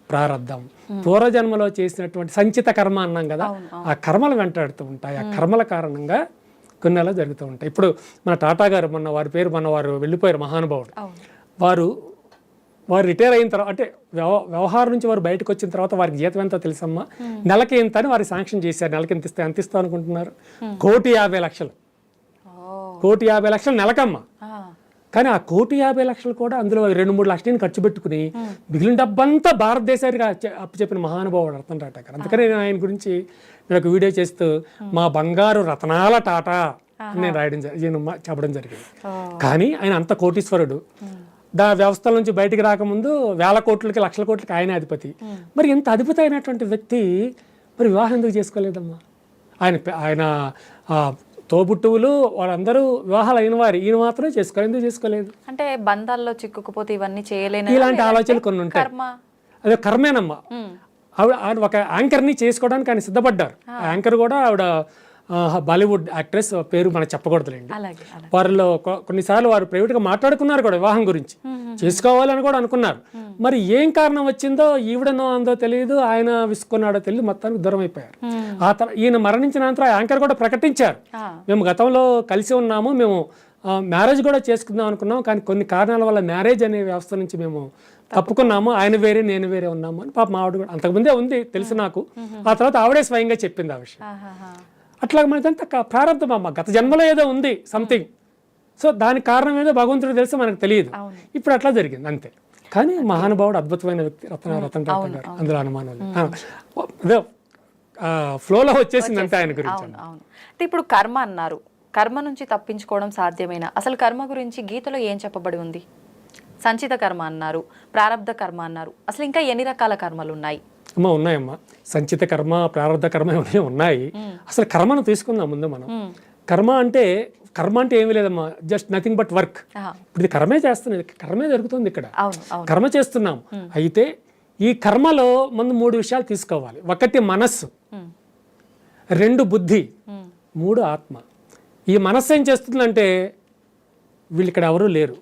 ప్రారంధం. పూర్వజన్మలో చేసినటువంటి సంచిత కర్మ అన్నాం కదా, ఆ కర్మలు వెంటాడుతూ ఉంటాయి. ఆ కర్మల కారణంగా కొన్ని అలా జరుగుతూ ఉంటాయి. ఇప్పుడు మన టాటా గారు వారు వెళ్ళిపోయారు, మహానుభావుడు. వారు రిటైర్ అయిన తర్వాత, అంటే వ్యవహారం నుంచి వారు బయటకు వచ్చిన తర్వాత వారికి జీతం ఎంతో తెలుసమ్మా? నెలకి ఎంత అని వారికి శాంక్షన్ చేశారు. నెలకి ఎంత ఇస్తాం అనుకుంటున్నారు? 1,50,00,000. 1,50,00,000 నెలకమ్మా. కానీ ఆ 1,50,00,000 కూడా అందులో 2-3 లక్షలు ఖర్చు పెట్టుకుని మిగిలిన డబ్బంతా భారతదేశానికి అప్పచెప్పిన మహానుభావుడు రతన్ టాటా గారు. అందుకని నేను ఆయన గురించి నేను ఒక వీడియో చేస్తూ మా బంగారు రతనాల టాటా అని నేను చెప్పడం జరిగింది. కానీ ఆయన అంత కోటీశ్వరుడు. వ్యవస్థల నుంచి బయటికి రాకముందు 1,000 కోట్లకి 1,00,000 కోట్లకి ఆయన అధిపతి. మరి ఇంత అధిపతి అయినటువంటి వ్యక్తి మరి వివాహం ఎందుకు చేసుకోలేదమ్మా? ఆయన తోబుట్టువులు వాళ్ళందరూ వివాహాలు అయిన వారు, ఈయన మాత్రమే ఎందుకు చేసుకోలేదు? అంటే బంధాల్లో చిక్కుకుపోతే ఇవన్నీ చేయలేను, ఇలాంటి ఆలోచనలు కొన్ని ఉంటాయి. అదే కర్మేనమ్మా. ఆవిడ ఒక యాంకర్ని చేసుకోవడానికి ఆయన సిద్ధపడ్డారు. యాంకర్ కూడా ఆవిడ బాలీవుడ్ యాక్ట్రెస్, పేరు మనం చెప్పకూడదులేండి. వారిలో కొన్నిసార్లు వారు ప్రైవేట్గా మాట్లాడుకున్నారు కూడా వివాహం గురించి, చేసుకోవాలని కూడా అనుకున్నారు. మరి ఏం కారణం వచ్చిందో, ఈవిడనో అందో తెలియదు, ఆయన విసుకున్నాడో తెలియదు, మొత్తానికి దూరం అయిపోయారు. ఈయన మరణించిన అనంతరం యాంకర్ కూడా ప్రకటించారు, మేము గతంలో కలిసి ఉన్నాము, మేము మ్యారేజ్ కూడా చేసుకుందాం అనుకున్నాం, కానీ కొన్ని కారణాల వల్ల మ్యారేజ్ అనే వ్యవస్థ నుంచి మేము తప్పుకున్నాము, ఆయన వేరే నేను వేరే ఉన్నాము అని పాప ఆవిడ కూడా అంతకుముందే ఉంది తెలుసు నాకు. ఆ తర్వాత ఆవిడే స్వయంగా చెప్పింది ఆ విషయం. అట్లా మనకంతా ప్రారంభం అమ్మ, గత జన్మలో ఏదో ఉంది సంథింగ్. సో దానికి కారణం ఏదో భగవంతుడు తెలుసు, మనకు తెలియదు. ఇప్పుడు అట్లా జరిగింది అంతే. కానీ మహానుభావుడు అద్భుతమైన వ్యక్తి రతన్ టాటా గారు, అందులో అనుమానం లేదు. ఫ్లోలో వచ్చేసింది అంతే ఆయన గురించి. అంటే ఇప్పుడు కర్మ అన్నారు, కర్మ నుంచి తప్పించుకోవడం సాధ్యమేనా? అసలు కర్మ గురించి గీతలో ఏం చెప్పబడి ఉంది? సంచిత కర్మ అన్నారు, ప్రారబ్ధ కర్మ అన్నారు, అసలు ఇంకా ఎన్ని రకాల కర్మలు ఉన్నాయి? అమ్మా ఉన్నాయమ్మా, సంచిత కర్మ, ప్రారబ్ధ కర్మ ఉన్నాయి. అసలు కర్మను తీసుకుందాం ముందు మనం. కర్మ అంటే ఏమీ లేదమ్మా, జస్ట్ నథింగ్ బట్ వర్క్. ఇప్పుడు ఇది కర్మే చేస్తున్నది, కర్మే జరుగుతుంది ఇక్కడ, కర్మ చేస్తున్నాం. అయితే ఈ కర్మలో ముందు 3 విషయాలు తీసుకోవాలి. 1 మనస్సు, 2 బుద్ధి, 3 ఆత్మ. ఈ మనస్సు ఏం చేస్తుందంటే వీళ్ళు ఇక్కడ ఎవరూ లేరు.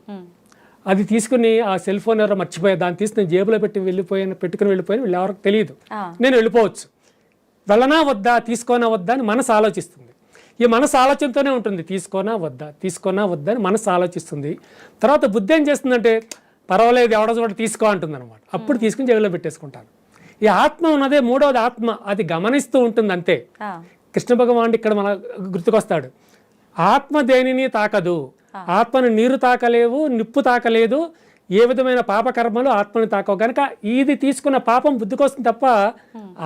అది తీసుకుని ఆ సెల్ ఫోన్ ఎవరో మర్చిపోయా, దాన్ని తీసుకుని జేబులో పెట్టుకుని వెళ్ళిపోయాను, వీళ్ళు ఎవరికి తెలియదు. నేను వెళ్ళిపోవచ్చు. వెళ్ళనా వద్దా, తీసుకోనా వద్దా అని మనసు ఆలోచిస్తుంది. ఈ మనసు ఆలోచనతోనే ఉంటుంది, తీసుకోనా వద్దా అని మనసు ఆలోచిస్తుంది. తర్వాత బుద్ధి ఏం చేస్తుందంటే పర్వాలేదు ఎవడో చోట తీసుకో అంటుంది అనమాట. అప్పుడు తీసుకుని జేబులో పెట్టేసుకుంటాను. ఈ ఆత్మ ఉన్నదే మూడవది ఆత్మ, అది గమనిస్తూ ఉంటుంది అంతే. కృష్ణ భగవానుడు ఇక్కడ మన గుర్తుకొస్తాడు. ఆత్మ దేనిని తాకదు, ఆత్మను నీరు తాకలేవు, నిప్పు తాకలేదు, ఏ విధమైన పాపకర్మలు ఆత్మని తాకవు. కనుక ఇది తీసుకున్న పాపం బుద్ధికి వస్తుంది తప్ప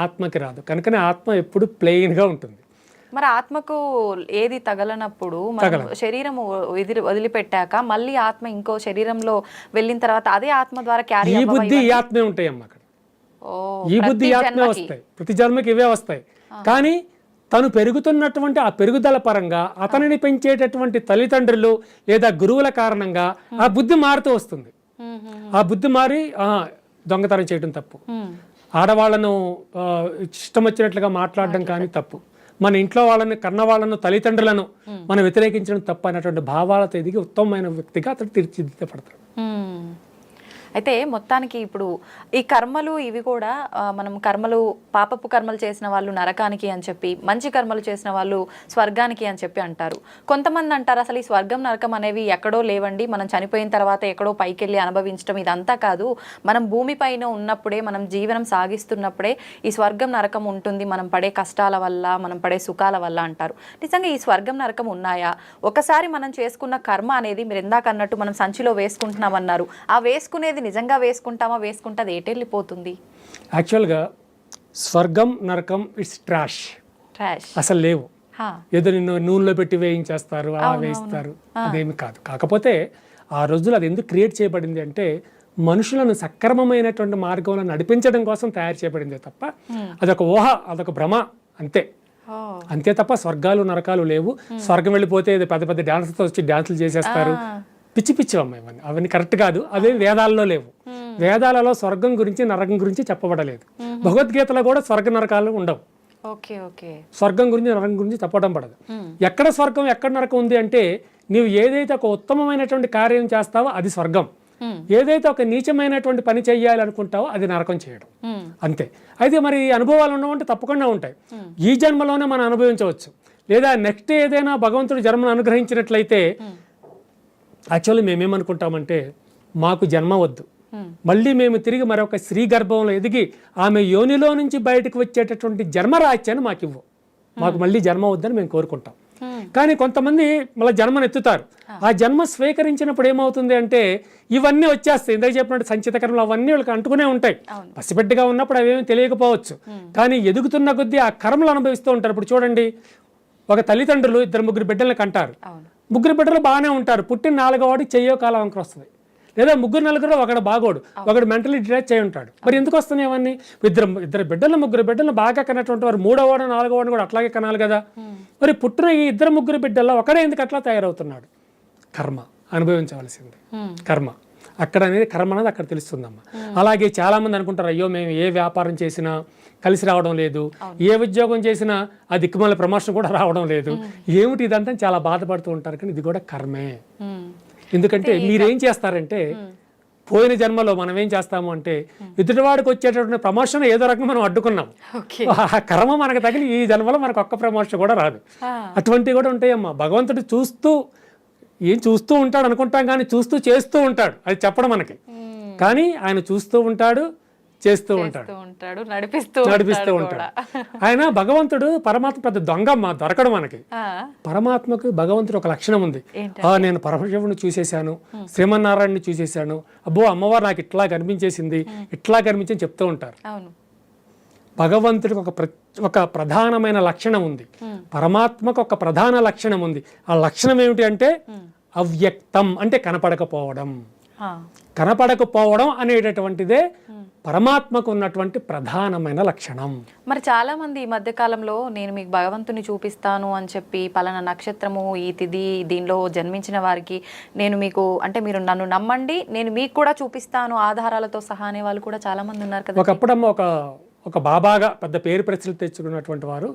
ఆత్మకి రాదు. కనుకనే ఆత్మ ఎప్పుడు ప్లెయిన్గా ఉంటుంది. మరి ఆత్మకు ఏది తగలనప్పుడు శరీరం వదిలిపెట్టాక మళ్ళీ ఆత్మ ఇంకో శరీరంలో వెళ్ళిన తర్వాత అదే ఆత్మ ద్వారా క్యారీ ఈ బుద్ధి ఈ ఆత్మే ఉంటాయి అమ్మ అక్కడ. ఈ బుద్ధి ఈ ఆత్మే వస్తాయి, ప్రతి జన్మకి ఇవే వస్తాయి. కానీ తను పెరుగుతున్నటువంటి ఆ పెరుగుదల పరంగా అతనిని పెంచేటటువంటి తల్లిదండ్రులు లేదా గురువుల కారణంగా ఆ బుద్ధి మారుతూ వస్తుంది. ఆ బుద్ధి మారి దొంగతనం చేయడం తప్పు, ఆడవాళ్లను ఇష్టం వచ్చినట్లుగా మాట్లాడడం కానీ తప్పు, మన ఇంట్లో వాళ్ళని కన్న వాళ్ళను తల్లిదండ్రులను మనం వ్యతిరేకించడం తప్పు అనేటువంటి భావాలతో ఎదిగి ఉత్తమమైన వ్యక్తిగా అతడు తీర్చిదిద్దపడతాడు. అయితే మొత్తానికి ఇప్పుడు ఈ కర్మలు ఇవి కూడా మనం కర్మలు పాపపు కర్మలు చేసిన వాళ్ళు నరకానికి అని చెప్పి, మంచి కర్మలు చేసిన వాళ్ళు స్వర్గానికి అని చెప్పి అంటారు. కొంతమంది అంటారు అసలు ఈ స్వర్గం నరకం అనేవి ఎక్కడో లేవండి, మనం చనిపోయిన తర్వాత ఎక్కడో పైకి వెళ్ళి అనుభవించడం ఇదంతా కాదు, మనం భూమిపైన ఉన్నప్పుడే మనం జీవనం సాగిస్తున్నప్పుడే ఈ స్వర్గం నరకం ఉంటుంది, మనం పడే కష్టాల వల్ల మనం పడే సుఖాల వల్ల అంటారు. నిజంగా ఈ స్వర్గం నరకం ఉన్నాయా? ఒకసారి మనం చేసుకున్న కర్మ అనేది మీరు ఇందాక అన్నట్టు మనం సంచిలో వేసుకుంటున్నామన్నారు, ఆ వేసుకునేది నిజంగా వేసుకుంటామా, వేసుకుంటే అది ఏటెళ్ళిపోతుంది? యాక్చువల్గా స్వర్గం నరకం ఇట్స్ ట్రాష్, అసలు లేవు. ఏదో నిన్ను నూనెలో పెట్టి వేయించేస్తారు, అలా వేయిస్తారు, అదేమి కాదు. కాకపోతే ఆ రోజులు అది ఎందుకు క్రియేట్ చేయబడింది అంటే మనుషులను సక్రమమైనటువంటి మార్గంలో నడిపించడం కోసం తయారు చేయబడిందే తప్ప అదొక ఊహ, అదొక భ్రమ, అంతే అంతే తప్ప స్వర్గాలు నరకాలు లేవు. స్వర్గం వెళ్ళిపోతే పెద్ద పెద్ద డాన్స్తో వచ్చి డాన్సులు చేసేస్తారు, పిచ్చి పిచ్చి అమ్మాయి అవన్నీ కరెక్ట్ కాదు. అవి వేదాల్లో లేవు. వేదాలలో స్వర్గం గురించి నరకం గురించి చెప్పబడలేదు. భగవద్గీతలో కూడా స్వర్గ నరకాలు ఉండవు. స్వర్గం గురించి నరకం గురించి చెప్పడం పడదు. ఎక్కడ స్వర్గం ఎక్కడ నరకం ఉంది అంటే నీవు ఏదైతే ఒక ఉత్తమమైనటువంటి కార్యం చేస్తావో అది స్వర్గం, ఏదైతే ఒక నీచమైనటువంటి పని చెయ్యాలి అనుకుంటావో అది నరకం చేయడం, అంతే. అయితే మరి అనుభవాలు ఉండవంటే తప్పకుండా ఉంటాయి. ఈ జన్మలోనే మనం అనుభవించవచ్చు, లేదా నెక్స్ట్ ఏదైనా భగవంతుడు జన్మను అనుగ్రహించినట్లయితే యాక్చువల్లీ మేమేమనుకుంటామంటే మాకు జన్మ వద్దు, మళ్ళీ మేము తిరిగి మరొక స్త్రీ గర్భంలో ఎదిగి ఆమె యోనిలో నుంచి బయటకు వచ్చేటటువంటి జన్మరాహిత్యాన్ని మాకు ఇవ్వు, మాకు మళ్ళీ జన్మ వద్దని మేము కోరుకుంటాం. కానీ కొంతమంది మళ్ళీ జన్మను ఎత్తుతారు. ఆ జన్మ స్వీకరించినప్పుడు ఏమవుతుంది అంటే ఇవన్నీ వచ్చేస్తాయి. ఇందాక చెప్పినట్టు సంచిత కర్మలు అవన్నీ వాళ్ళకి అంటుకునే ఉంటాయి. పసిబిడ్డగా ఉన్నప్పుడు అవేమీ తెలియకపోవచ్చు, కానీ ఎదుగుతున్న కొద్దీ ఆ కర్మలు అనుభవిస్తూ ఉంటారు. ఇప్పుడు చూడండి, ఒక తల్లిదండ్రులు 2-3 బిడ్డలను కంటారు. 3 బిడ్డలు బాగానే ఉంటారు, పుట్టిన 4వ వాడికి చెయ్యో కాలం వంకర వస్తుంది, లేదా 3-4 ఒకడు బాగోడు, ఒకడు మెంటలీ డిటాచ్ అయి ఉంటాడు. మరి ఎందుకు వస్తున్నాయి అవన్నీ? ఇద్దరు బిడ్డలు 3 బిడ్డలు బాగా కన్నటువంటి వారు 3వ వాడు 4వ వాడిని కూడా అట్లాగే కనాలి కదా. మరి పుట్టిన ఈ 2-3 బిడ్డల్లో ఒకడే ఎందుకు అట్లా తయారవుతున్నాడు? కర్మ అనుభవించవలసింది, కర్మ అక్కడ అనేది కర్మ అనేది అక్కడ తెలుస్తుందమ్మా. అలాగే చాలా మంది అనుకుంటారు, అయ్యో మేము ఏ వ్యాపారం చేసినా కలిసి రావడం లేదు, ఏ ఉద్యోగం చేసినా ఆ దిక్కుమాల ప్రమోషన్ కూడా రావడం లేదు, ఏమిటి ఇదంతా చాలా బాధపడుతూ ఉంటారు. కానీ ఇది కూడా కర్మే. ఎందుకంటే మీరేం చేస్తారంటే పోయిన జన్మలో మనం ఏం చేస్తాము అంటే ఎదుటివాడికి వచ్చేటటువంటి ప్రమోషన్ ఏదో రకంగా మనం అడ్డుకున్నాం, ఆ కర్మ మనకు తగిలి ఈ జన్మలో మనకు ఒక్క ప్రమోషన్ కూడా రాదు. అటువంటివి కూడా ఉంటాయమ్మా. భగవంతుడు చూస్తూ ఉంటాడు అనుకుంటాం, కానీ చూస్తూ చేస్తూ ఉంటాడు, అది చెప్పడం మనకి. కానీ ఆయన చూస్తూ ఉంటాడు, చేస్తూ ఉంటాడు, నడిపిస్తూ ఉంటాడు. ఆయన భగవంతుడు పరమాత్మ పెద్ద దొంగమ్మ, దొరకడు మనకి. పరమాత్మకు భగవంతుడు ఒక లక్షణం ఉంది. నేను పరమశివుని చూసేశాను, శ్రీమన్నారాయణని చూసేశాను, అబ్బో అమ్మవారు నాకు ఇట్లా కనిపించేసింది, ఇట్లా కనిపించని చెప్తూ ఉంటారు. భగవంతుడికి ఒక ప్రధానమైన లక్షణం ఉంది, పరమాత్మకు ఒక ప్రధాన లక్షణం ఉంది. ఆ లక్షణం ఏమిటి అంటే అవ్యక్తం, అంటే కనపడకపోవడం. కనపడకపోవడం అనేటటువంటిదే పరమాత్మకు ఉన్నటువంటి ప్రధానమైన లక్షణం. మరి చాలా మంది ఈ మధ్య కాలంలో నేను మీకు భగవంతుని చూపిస్తాను అని చెప్పి పలానా నక్షత్రము ఈ తిథి దీనిలో జన్మించిన వారికి నేను మీకు అంటే మీరు నన్ను నమ్మండి నేను మీకు కూడా చూపిస్తాను ఆధారాలతో సహా అనే వాళ్ళు కూడా చాలా మంది ఉన్నారు కదా. ఒకప్పుడమ్మ ఒక బాబాగా పెద్ద పేరు ప్రశ్నలు తెచ్చుకున్నటువంటి వారు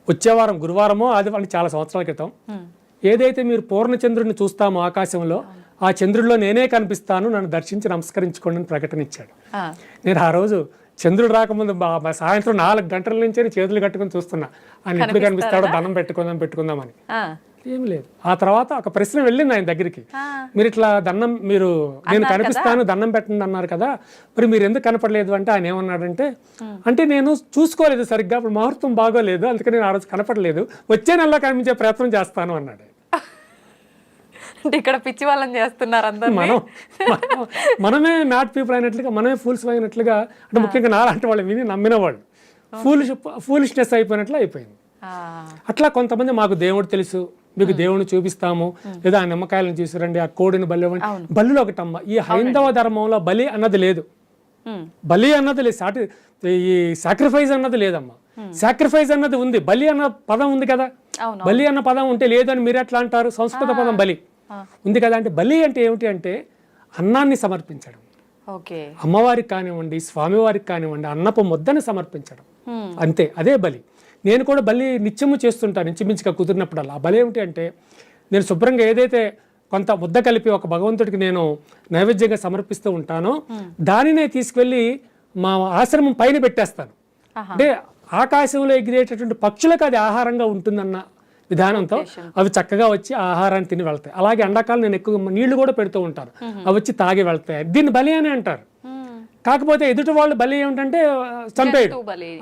వచ్చే వారం గురువారమో ఆదివారం చాలా సంవత్సరాల క్రితం ఏదైతే మీరు పూర్ణచంద్రుడిని చూస్తామో ఆకాశంలో, ఆ చంద్రుడిలో నేనే కనిపిస్తాను, నన్ను దర్శించి నమస్కరించుకోండి అని ప్రకటన ఇచ్చాడు. నేను ఆ రోజు చంద్రుడు రాకముందు సాయంత్రం 4 గంటల నుంచే చేతులు కట్టుకుని చూస్తున్నా, ఆయన ఎప్పుడు కనిపిస్తాడో దండం పెట్టుకుందామని. ఏమి లేదు. ఆ తర్వాత ఒక ప్రశ్న వెళ్ళింది ఆయన దగ్గరికి, మీరు ఇట్లా మీరు నేను కనిపిస్తాను దండం పెట్టండి అన్నారు కదా, మరి మీరు ఎందుకు కనపడలేదు అంటే ఆయన ఏమన్నాడంటే, అంటే నేను చూసుకోలేదు సరిగ్గా, అప్పుడు ముహూర్తం బాగోలేదు, అందుకని నేను ఆ రోజు కనపడలేదు, వచ్చే నెలలో కనిపించే ప్రయత్నం చేస్తాను అన్నాడు. అంటే ఇక్కడ పిచ్చి వాళ్ళని చేస్తున్నారు అందరూ. మనమే నాట్ పీపుల్ అయినట్లుగా, మనమే ఫూల్స్ అయినట్లుగా, అంటే ముఖ్యంగా నాలాంటి వాళ్ళు విని నమ్మిన వాళ్ళు ఫూలిష్నెస్ అయిపోయినట్లు అయిపోయింది. అట్లా కొంతమంది మాకు దేవుడు తెలుసు, మీకు దేవుడిని చూపిస్తాము, లేదా ఆ నిమ్మకాయలను తీసుకురండి, ఆ కోడిని బలి బలిలో ఒకటమ్మ. ఈ హైందవ ధర్మంలో బలి అన్నది లేదు, బలి అన్నది లేదు, ఈ సాక్రిఫైస్ అన్నది లేదమ్మా. సాక్రిఫైస్ అన్నది ఉంది, బలి అన్న పదం ఉంది కదా. బలి అన్న పదం ఉంటే లేదు అని మీరు ఎట్లా అంటారు? సంస్కృత పదం బలి ఉంది కదా. అంటే బలి అంటే ఏమిటి అంటే అన్నాన్ని సమర్పించడం, అమ్మవారికి కానివ్వండి, స్వామివారికి కానివ్వండి, అన్నపు ముద్దని సమర్పించడం, అంతే, అదే బలి. నేను కూడా బలి నిత్యము చేస్తుంటాను, ఇంచుమించుగా కుదిరినప్పుడల్లా. ఆ బలి ఏమిటి అంటే, నేను శుభ్రంగా ఏదైతే కొంత ముద్ద కలిపి ఒక భగవంతుడికి నేను నైవేద్యంగా సమర్పిస్తూ ఉంటానో, దానినే తీసుకువెళ్ళి మా ఆశ్రమం పైన పెట్టేస్తాను. అంటే ఆకాశంలో ఎగిరేటటువంటి పక్షులకు అది ఆహారంగా ఉంటుందన్న విధానంతో అవి చక్కగా వచ్చి ఆహారాన్ని తిని వెళ్తాయి. అలాగే ఎండాకాలం నేను ఎక్కువ నీళ్లు కూడా పెడుతూ ఉంటాను, అవి వచ్చి తాగి వెళ్తాయి. దీన్ని బలి అని అంటారు. కాకపోతే ఎదుటి వాళ్ళు బలి ఏమిటంటే చంపేయడం,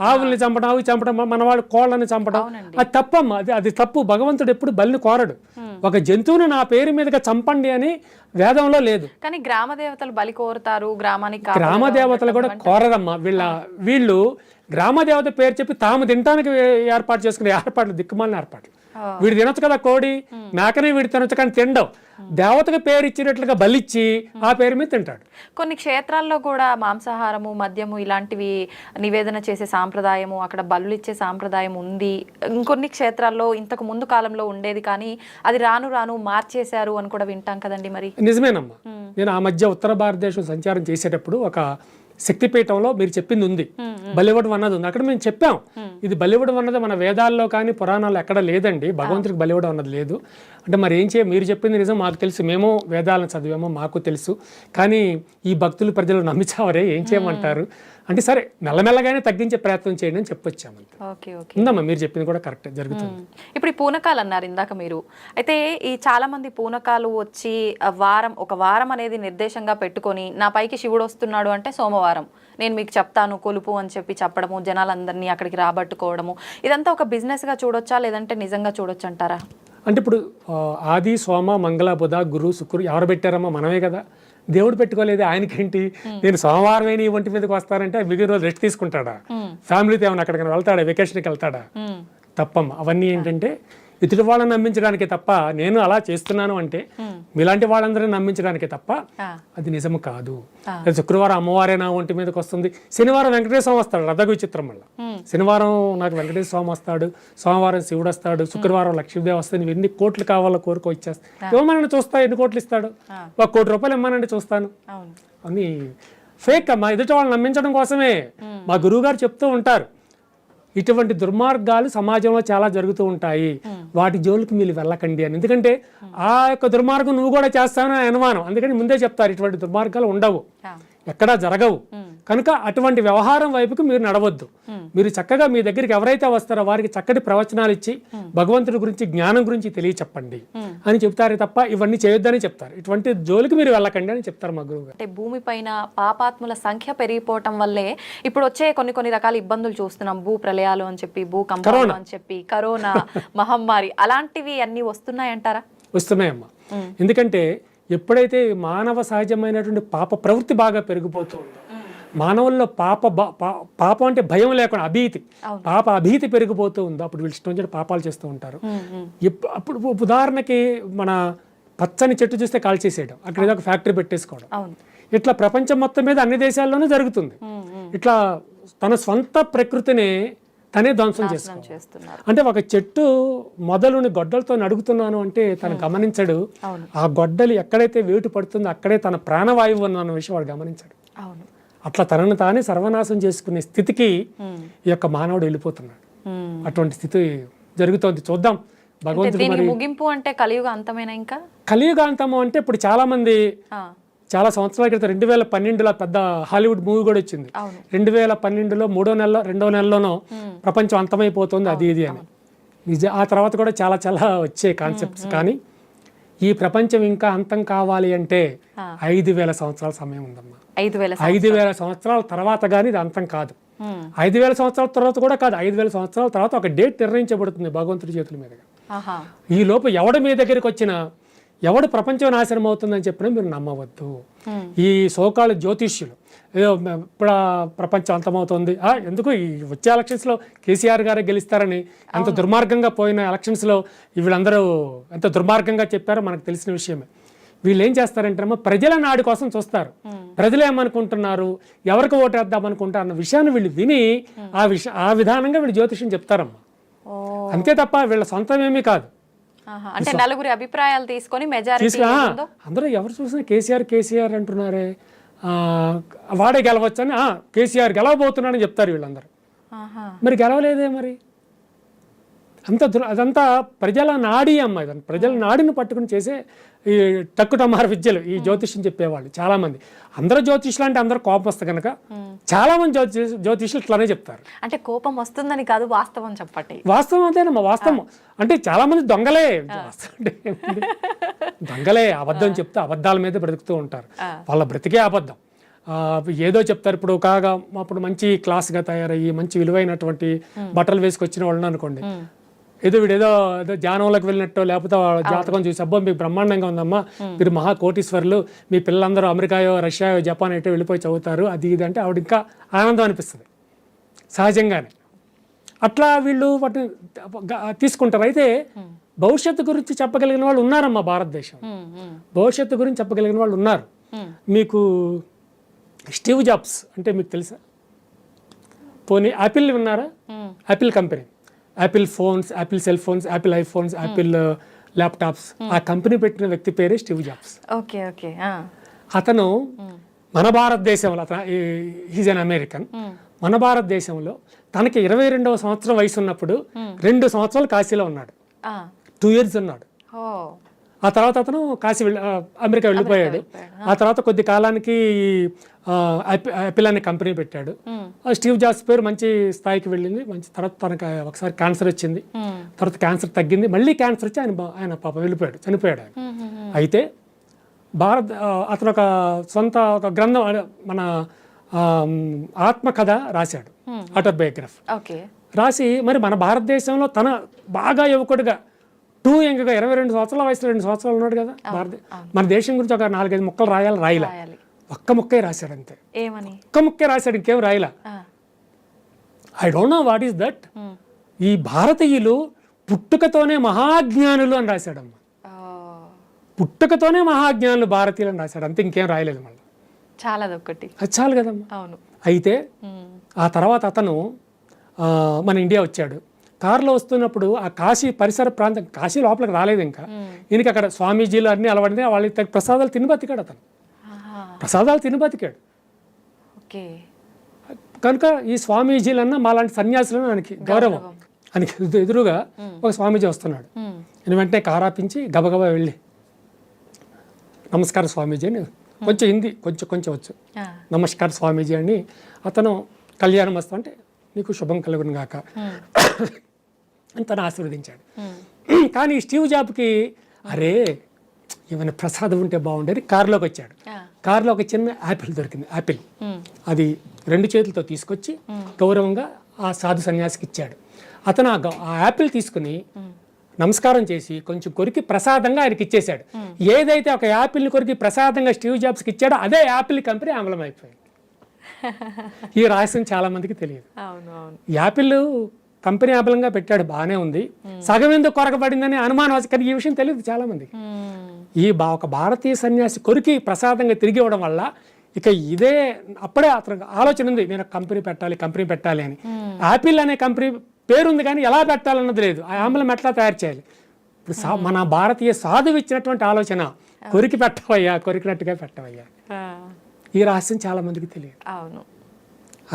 ఆవుల్ని చంపడం, ఆవు చంపడం, మన వాళ్ళు కోళ్ళని చంపడం, అది తప్పమ్మా, అది తప్పు. భగవంతుడు ఎప్పుడు బలిని కోరడు. ఒక జంతువును నా పేరు మీదుగా చంపండి అని వేదంలో లేదు. కానీ గ్రామ దేవతలు బలి కోరుతారు, గ్రామ దేవతలు కూడా కోరదమ్మా. వీళ్ళు గ్రామ దేవత పేరు చెప్పి తాము తినడానికి ఏర్పాటు చేసుకునే ఏర్పాట్లు దిక్కుమాలిన ఏర్పాట్లు. వీడు తినొచ్చు కదా కోడి, మేకనే వీడు తినొచ్చు, కానీ తినడం. దేవతకు పేరు ఇచ్చినట్లుగా బలిచ్చి ఆ పేరు మీద తింటాడు. కొన్ని క్షేత్రాల్లో కూడా మాంసాహారము, మద్యము ఇలాంటివి నివేదన చేసే సాంప్రదాయము, అక్కడ బలులు ఇచ్చే సాంప్రదాయం ఉంది. ఇంకొన్ని క్షేత్రాల్లో ఇంతకు ముందు కాలంలో ఉండేది, కానీ అది రాను రాను మార్చేశారు అని కూడా వింటాం కదండి. మరి నిజమేనమ్మా. నేను ఆ మధ్య ఉత్తర భారతదేశం సంచారం చేసేటప్పుడు ఒక శక్తిపీఠంలో మీరు చెప్పింది ఉంది, బలివ్వడం అన్నది ఉంది. అక్కడ మేము చెప్పాం, ఇది బలివ్వడం అన్నది మన వేదాల్లో కానీ పురాణాల్లో ఎక్కడ లేదండి, భగవంతుడికి బలివ్వడం అన్నది లేదు. అంటే మరి ఏం మీరు చెప్పింది నిజం, మాకు తెలుసు, మేము వేదాలను చదివామో మాకు తెలుసు, కానీ ఈ భక్తులు ప్రజలు నమ్మించావరే, ఏం చేయమంటారు అంటే, సరే మెల్లమెల్లగానే తగ్గించే ప్రయత్నం చేయండి అని చెప్పొచ్చాము. ఉందమ్మా, మీరు చెప్పింది కూడా కరెక్ట్, జరుగుతుంది. ఇప్పుడు ఈ పూనకాలు అన్నారు ఇందాక మీరు, అయితే ఈ చాలా మంది పూనకాలు వచ్చి ఒక వారం అనేది నిర్దేశంగా పెట్టుకొని, నా పైకి శివుడు వస్తున్నాడు అంటే సోమవారం నేను మీకు చెప్తాను కొలుపు అని చెప్పడము, జనాలందరినీ అక్కడికి రాబట్టుకోవడము, ఇదంతా ఒక బిజినెస్ గా చూడొచ్చా, లేదంటే నిజంగా చూడొచ్చు అంటారా? అంటే ఇప్పుడు ఆది, సోమ, మంగళ, బుధ, గురు, శుక్రు ఎవరు పెట్టారమ్మా? మనమే కదా. దేవుడు పెట్టుకోలేదు, ఆయనకేంటి? నేను సోమవారమే నీ ఒంటి మీదకి వస్తానంటే మిగిలిన రోజు రెస్ట్ తీసుకుంటాడా? ఫ్యామిలీతో ఏమైనా అక్కడికి వెళ్తాడా? వెకేషన్కి వెళ్తాడా? తప్పమ్మా. అవన్నీ ఏంటంటే ఇతడి వాళ్ళని నమ్మించడానికే తప్ప, నేను అలా చేస్తున్నాను అంటే మీలాంటి వాళ్ళందరినీ నమ్మించడానికే తప్ప అది నిజము కాదు. శుక్రవారం అమ్మవారే నా ఒంటి మీదకి వస్తుంది, శనివారం వెంకటేశ్వర స్వామి వస్తాడు, రథ విచిత్రం వల్ల. శనివారం నాకు వెంకటేశ్వర స్వామి వస్తాడు, సోమవారం శివుడు వస్తాడు, శుక్రవారం లక్ష్మీదేవి వస్తుంది. నువ్వు ఎన్ని కోట్లు కావాలో కోరుకో ఇచ్చేస్తా, ఇవ్వమనండి చూస్తా, ఎన్ని కోట్లు ఇస్తాడు, 1 కోటి రూపాయలు ఇవ్వమనండి చూస్తాను అని. ఫేక్ అమ్మా, ఎదుటి వాళ్ళని నమ్మించడం కోసమే. మా గురువు గారు చెప్తూ ఉంటారు, ఇటువంటి దుర్మార్గాలు సమాజంలో చాలా జరుగుతూ ఉంటాయి, వాటి జోలికి మీరు వెళ్ళకండి అని. ఎందుకంటే ఆ యొక్క దుర్మార్గం నువ్వు కూడా చేస్తావని అనుమానం, అందుకని ముందే చెప్తారు ఇటువంటి దుర్మార్గాలు ఉండవు, ఎక్కడా జరగవు. కనుక అటువంటి వ్యవహారం వైపుకి మీరు నడవద్దు. మీరు చక్కగా మీ దగ్గరికి ఎవరైతే వస్తారో వారికి చక్కటి ప్రవచనాలు ఇచ్చి భగవంతుడి గురించి, జ్ఞానం గురించి తెలియచెప్పండి అని చెప్తారు తప్ప ఇవన్నీ చేయొద్దని చెప్తారు. ఇటువంటి జోలికి మీరు వెళ్ళకండి అని చెప్తారు మా గురువు గారు. అంటే భూమిపైన పాపాత్ముల సంఖ్య పెరిగిపోవటం వల్లే ఇప్పుడు వచ్చే కొన్ని రకాల ఇబ్బందులు చూస్తున్నాం. భూ ప్రళయాలు అని చెప్పి, భూకంపాలు అని చెప్పి, కరోనా మహమ్మారి, అలాంటివి అన్ని వస్తున్నాయంటారా? వస్తున్నాయమ్మా. ఎందుకంటే ఎప్పుడైతే మానవ సహజమైనటువంటి పాప ప్రవృత్తి బాగా పెరిగిపోతూ ఉందో, మానవుల్లో పాపం అంటే భయం లేకుండా పాప అభీతి పెరిగిపోతూ ఉందో, అప్పుడు వీళ్ళు ఇష్టం వచ్చిన పాపాలు చేస్తూ ఉంటారు. అప్పుడు ఉదాహరణకి మన పచ్చని చెట్టు చూస్తే కాల్చేసేయడం, అక్కడ ఏదో ఒక ఫ్యాక్టరీ పెట్టేసుకోవడం, ఇట్లా ప్రపంచం మొత్తం మీద అన్ని దేశాల్లోనూ జరుగుతుంది. ఇట్లా తన స్వంత ప్రకృతిని తనే ధ్వంసం చేస్తున్నారు. అంటే ఒక చెట్టు మొదలుని గొడ్డలతో నడుగుతున్నాను అంటే తను గమనించడు, ఆ గొడ్డలి ఎక్కడైతే వేటు పడుతుందో అక్కడే తన ప్రాణవాయువు ఉన్న విషయం వాడు గమనించాడు. అట్లా తనను తానే సర్వనాశం చేసుకునే స్థితికి ఈ యొక్క మానవుడు వెళ్ళిపోతున్నాడు. అటువంటి స్థితి జరుగుతోంది. చూద్దాం భగవంతుడు దీనికి ముగింపు అంటే కలియుగ అంతమేనా ఇంకా? కలియుగాంతము అంటే ఇప్పుడు చాలా మంది చాలా సంవత్సరాల క్రితం 2012లో పెద్ద హాలీవుడ్ మూవీ కూడా వచ్చింది. 2012లో 2వ నెలలోనో ప్రపంచం అంతమైపోతుంది అది ఇది అని. ఆ తర్వాత కూడా చాలా చాలా వచ్చే కాన్సెప్ట్స్. కానీ ఈ ప్రపంచం ఇంకా అంతం కావాలి అంటే 5,000 సంవత్సరాల సమయం ఉందమ్మా. 5,000 సంవత్సరాల తర్వాత కానీ ఇది అంతం కాదు. 5,000 సంవత్సరాల తర్వాత కూడా కాదు, 5,000 సంవత్సరాల తర్వాత ఒక డేట్ నిర్ణయించబడుతుంది భగవంతుడి చేతుల మీదుగా. ఈ లోపు ఎవడు మీ దగ్గరికి వచ్చినా ఎవడు ప్రపంచం నాశనం అవుతుందని చెప్పినా మీరు నమ్మవద్దు. ఈ సోకాలు జ్యోతిష్యులు ఏదో ఇప్పుడు ప్రపంచం అంతమవుతుంది, ఎందుకు ఈ వచ్చే ఎలక్షన్స్లో కేసీఆర్ గారే గెలుస్తారని ఎంత దుర్మార్గంగా పోయిన ఎలక్షన్స్లో వీళ్ళందరూ ఎంత దుర్మార్గంగా చెప్పారో మనకు తెలిసిన విషయమే. వీళ్ళు ఏం చేస్తారంటే ప్రజల నాడి కోసం చూస్తారు. ప్రజలు ఏమనుకుంటున్నారు, ఎవరికి ఓటేద్దాం అనుకుంటారు అన్న విషయాన్ని వీళ్ళు విని ఆ విధానంగా వీళ్ళు జ్యోతిష్యం చెప్తారమ్మా. అంతే తప్ప వీళ్ళ సొంతం ఏమీ కాదు. అంటే నలుగురి అభిప్రాయాలు తీసుకొని మెజారిటీ అందరూ ఎవరు చూసినా కేసీఆర్ అంటున్నారే, వాడే గెలవచ్చు అని, కేసీఆర్ గెలవబోతున్నాడని చెప్తారు వీళ్ళందరూ. మరి గెలవలేదే మరి. అదంతా ప్రజల నాడి అమ్మ. ఇదంతా ప్రజల నాడిని పట్టుకుని చేసే ఈ టక్కుటమార విద్యలు ఈ జ్యోతిష్యం చెప్పేవాళ్ళు చాలా మంది. అందరూ జ్యోతిష్యులు అంటే అందరూ కోపం వస్తే కనుక చాలా మంది జ్యోతిష్యులు ఇట్లానే చెప్తారు. అంటే కోపం వస్తుందని కాదు, వాస్తవం చెప్పండి. వాస్తవం అంతేనమ్మా. వాస్తవం అంటే చాలా మంది దొంగలే. దొంగలే అబద్ధం చెప్తే అబద్ధాల మీద బ్రతుకుతూ ఉంటారు. వాళ్ళ బ్రతికే అబద్ధం. ఏదో చెప్తారు. ఇప్పుడు అప్పుడు మంచి క్లాస్గా తయారయ్యి మంచి విలువైనటువంటి బట్టలు వేసుకొచ్చిన వాళ్ళని అనుకోండి, ఏదో వీడేదో ధ్యానంలోకి వెళ్ళినట్టు లేకపోతే జాతకం చూసి అబ్బో మీకు బ్రహ్మాండంగా ఉందమ్మా, మీరు మహా కోటీశ్వరులు, మీ పిల్లలందరూ అమెరికాయో రష్యాయో జపాన్ అయితే వెళ్ళిపోయి చదువుతారు అది ఇది అంటే ఆవిడ ఇంకా ఆనందం అనిపిస్తుంది సహజంగానే. అట్లా వీళ్ళు వాటిని తీసుకుంటారు. అయితే భవిష్యత్తు గురించి చెప్పగలిగిన వాళ్ళు ఉన్నారమ్మా భారతదేశం. భవిష్యత్తు గురించి చెప్పగలిగిన వాళ్ళు ఉన్నారు. మీకు స్టీవ్ జాబ్స్ అంటే మీకు తెలుసా? పోనీ యాపిల్ విన్నారా? Apple company, Apple phones, Apple cell phones, Apple iPhones, Apple laptops, ఆ కంపెనీ పెట్టిన వ్యక్తి పేరే స్టీవ్ జాబ్స్. అతను మన భారతదేశంలో, ఈజ్ అన్ అమెరికన్, మన భారతదేశంలో తనకి 22వ సంవత్సరం వయసు ఉన్నప్పుడు 2 సంవత్సరాలు కాశీలో ఉన్నాడు. 2 years ఉన్నాడు. ఆ తర్వాత అతను అమెరికా వెళ్ళిపోయాడు. ఆ తర్వాత కొద్ది కాలానికి యాపిల్ అనే కంపెనీ పెట్టాడు. స్టీవ్ జాబ్స్ పేరు మంచి స్థాయికి వెళ్ళింది. మంచి తర్వాత తనకు ఒకసారి క్యాన్సర్ వచ్చింది. తర్వాత క్యాన్సర్ తగ్గింది, మళ్ళీ క్యాన్సర్ వచ్చి ఆయన పాప వెళ్ళిపోయాడు, చనిపోయాడు. అయితే అతను ఒక గ్రంథం, మన ఆత్మకథ రాశాడు, ఆటోబయోగ్రఫీ రాసి మరి మన భారతదేశంలో తన బాగా యువకుడిగా టూ యంగ్గా 22 సంవత్సరాల వయసులో 2 సంవత్సరాలు ఉన్నాడు కదా. మన దేశం గురించి ఒక 4-5 ముక్కలు రాయలా. ఒక్క ముక్కే రాశాడు అంతే. ఒక్క ముక్కే రాశాడు, ఇంకేం రాయలా. I don't know what is that. ఈ భారతీయులు పుట్టుకతోనే మహాజ్ఞానులు అని రాశాడమ్మా. పుట్టుకతోనే మహాజ్ఞానులు భారతీయులు అని రాశాడు అంతే, ఇంకేం రాయలేదు. మళ్ళీ అది చాలు కదమ్మా. అయితే ఆ తర్వాత అతను మన ఇండియా వచ్చాడు. కారులో వస్తున్నప్పుడు ఆ కాశీ పరిసర ప్రాంతం, కాశీ లోపలికి రాలేదు ఇంకా, ఈయనకి అక్కడ స్వామీజీలు అన్నీ అలవాడితే వాళ్ళకి ప్రసాదాలు తిని బతికాడు. అతను ప్రసాదాలు తిని బతికాడు కనుక ఈ స్వామీజీలన్నా మాలాంటి సన్యాసులను ఆయనకి గౌరవం. ఆయనకి ఎదురుగా ఒక స్వామీజీ వస్తున్నాడు. నేను వెంటనే కారాపించి గబగబా వెళ్ళి నమస్కారం స్వామీజీ అని, కొంచెం హిందీ కొంచెం వచ్చు, నమస్కారం స్వామీజీ అని. అతను కళ్యాణం వస్తా అంటే నీకు శుభం కలుగును గాక అని తను ఆశీర్వదించాడు. కానీ స్టీవ్ జాబ్కి అరే ఏమైనా ప్రసాదం ఉంటే బాగుండేది. కారులోకి వచ్చాడు. కారులో ఒక చిన్న యాపిల్ దొరికింది. యాపిల్ అది 2 చేతులతో తీసుకొచ్చి గౌరవంగా ఆ సాధు సన్యాసికి ఇచ్చాడు. అతను ఆ యాపిల్ తీసుకుని నమస్కారం చేసి కొంచెం కొరికి ప్రసాదంగా ఆయనకి ఇచ్చేశాడు. ఏదైతే ఒక యాపిల్ని కొరికి ప్రసాదంగా స్టీవ్ జాబ్స్కి ఇచ్చాడో అదే యాపిల్ కంపెనీ ఆంగ్లం అయిపోయింది. ఈ రహస్యం చాలా మందికి తెలియదు. యాపిల్ కంపెనీ ఆపలంగా పెట్టాడు, బాగానే ఉంది, సగం ఎందుకు కొరకబడిందని అనుమానం వచ్చి, కానీ ఈ విషయం తెలియదు చాలా మందికి. ఒక భారతీయ సన్యాసి కొరికి ప్రసాదంగా తిరిగి ఇవ్వడం వల్ల ఇక ఇదే అప్పుడే అతనికి ఆలోచన ఉంది, నేను కంపెనీ పెట్టాలి అని. యాపిల్ అనే కంపెనీ పేరుంది కానీ ఎలా పెట్టాలన్నది లేదు. ఆ ఆంబలం ఎట్లా తయారు చేయాలి. ఇప్పుడు మన భారతీయ సాధువు ఇచ్చినటువంటి ఆలోచన, కొరికి పెట్టవయ్యా, కొరికినట్టుగా పెట్టవయ్యా. ఈ రహస్యం చాలా మందికి తెలియదు.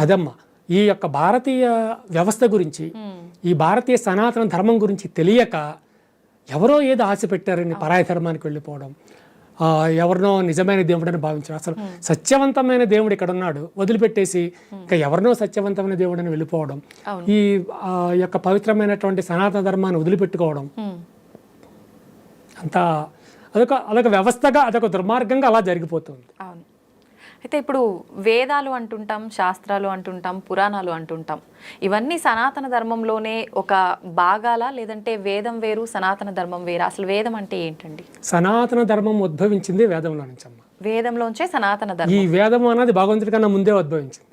అదమ్మా ఈ యొక్క భారతీయ వ్యవస్థ గురించి, ఈ భారతీయ సనాతన ధర్మం గురించి తెలియక ఎవరో ఏదో ఆశ పెట్టారని పరాయి ధర్మానికి వెళ్ళిపోవడం, ఎవరినో నిజమైన దేవుడని భావించడం. అసలు సత్యవంతమైన దేవుడు ఇక్కడ ఉన్నాడు వదిలిపెట్టేసి ఇంకా ఎవరినో సత్యవంతమైన దేవుడని వెళ్ళిపోవడం, ఈ యొక్క పవిత్రమైనటువంటి సనాతన ధర్మాన్ని వదిలిపెట్టుకోవడం, అంతా అదొక వ్యవస్థగా, అదొక దుర్మార్గంగా అలా జరిగిపోతుంది. అవును. అయితే ఇప్పుడు వేదాలు అంటుంటాం, శాస్త్రాలు అంటుంటాం, పురాణాలు అంటుంటాం. ఇవన్నీ సనాతన ధర్మంలోనే ఒక భాగాలా, లేదంటే వేదం వేరు సనాతన ధర్మం వేరు? అసలు వేదం అంటే ఏంటండి? సనాతన ధర్మం ఉద్భవించింది వేదంలో నుంచి అమ్మ. వేదంలోంచే సనాతన ధర్మం. ఈ వేదం అన్నది భగవంతుడి కన్నా ముందే ఉద్భవించింది.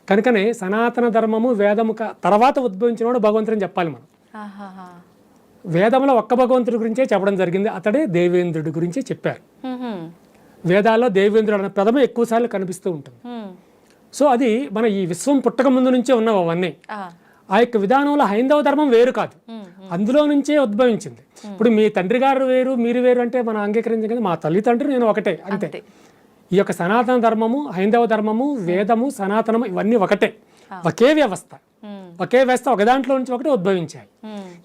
కనుకనే సనాతన ధర్మము వేదము తర్వాత ఉద్భవించినవాడు భగవంతుని చెప్పాలి మనం. వేదంలో ఒక్క భగవంతుడి గురించే చెప్పడం జరిగింది, అతడే దేవేంద్రుడి గురించి చెప్పారు. వేదాల్లో దేవేంద్రుడు అనే పదమే ఎక్కువసార్లు కనిపిస్తూ ఉంటుంది. సో అది మన ఈ విశ్వం పుట్టక ముందు నుంచే ఉన్నవి అవన్నీ. ఆ యొక్క విధానంలో హైందవ ధర్మం వేరు కాదు, అందులో నుంచే ఉద్భవించింది. ఇప్పుడు మీ తండ్రి గారు వేరు మీరు వేరు అంటే మనం అంగీకరించగలిగి, మా తల్లిదండ్రులు నేను ఒకటే అంతే. ఈ యొక్క సనాతన ధర్మము, హైందవ ధర్మము, వేదము, సనాతనము ఇవన్నీ ఒకటే, ఒకే వ్యవస్థ, ఒకే వ్యవస్థ, ఒక దాంట్లో నుంచి ఒకటి ఉద్భవించాయి.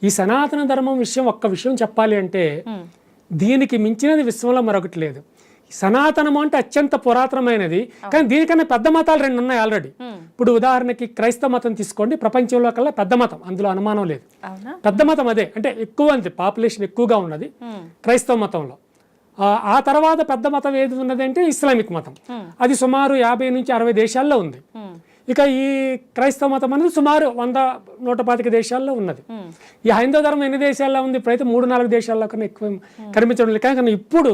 ఈ సనాతన ధర్మం విషయం ఒక్క విషయం చెప్పాలి అంటే దీనికి మించినది విశ్వంలో మరొకటి లేదు. సనాతనము అంటే అత్యంత పురాతనమైనది, కానీ దీనికన్నా పెద్ద మతాలు 2 ఉన్నాయి ఆల్రెడీ. ఇప్పుడు ఉదాహరణకి క్రైస్తవ మతం తీసుకోండి, ప్రపంచంలో కల్లా పెద్ద మతం, అందులో అనుమానం లేదు. పెద్ద మతం అదే, అంటే ఎక్కువ అంతే, పాపులేషన్ ఎక్కువగా ఉన్నది క్రైస్తవ మతంలో. ఆ తర్వాత పెద్ద మతం ఏది ఉన్నది అంటే ఇస్లామిక్ మతం, అది సుమారు 50 నుంచి 60 దేశాల్లో ఉంది. ఇక ఈ క్రైస్తవ మతం అనేది సుమారు 100-125 దేశాల్లో ఉన్నది. ఈ హైందవ ధర్మం ఎన్ని దేశాల్లో ఉంది? ఇప్పుడైతే 3-4 దేశాల్లో కన్నా ఎక్కువ కనిపించడం లేదు. కానీ ఇప్పుడు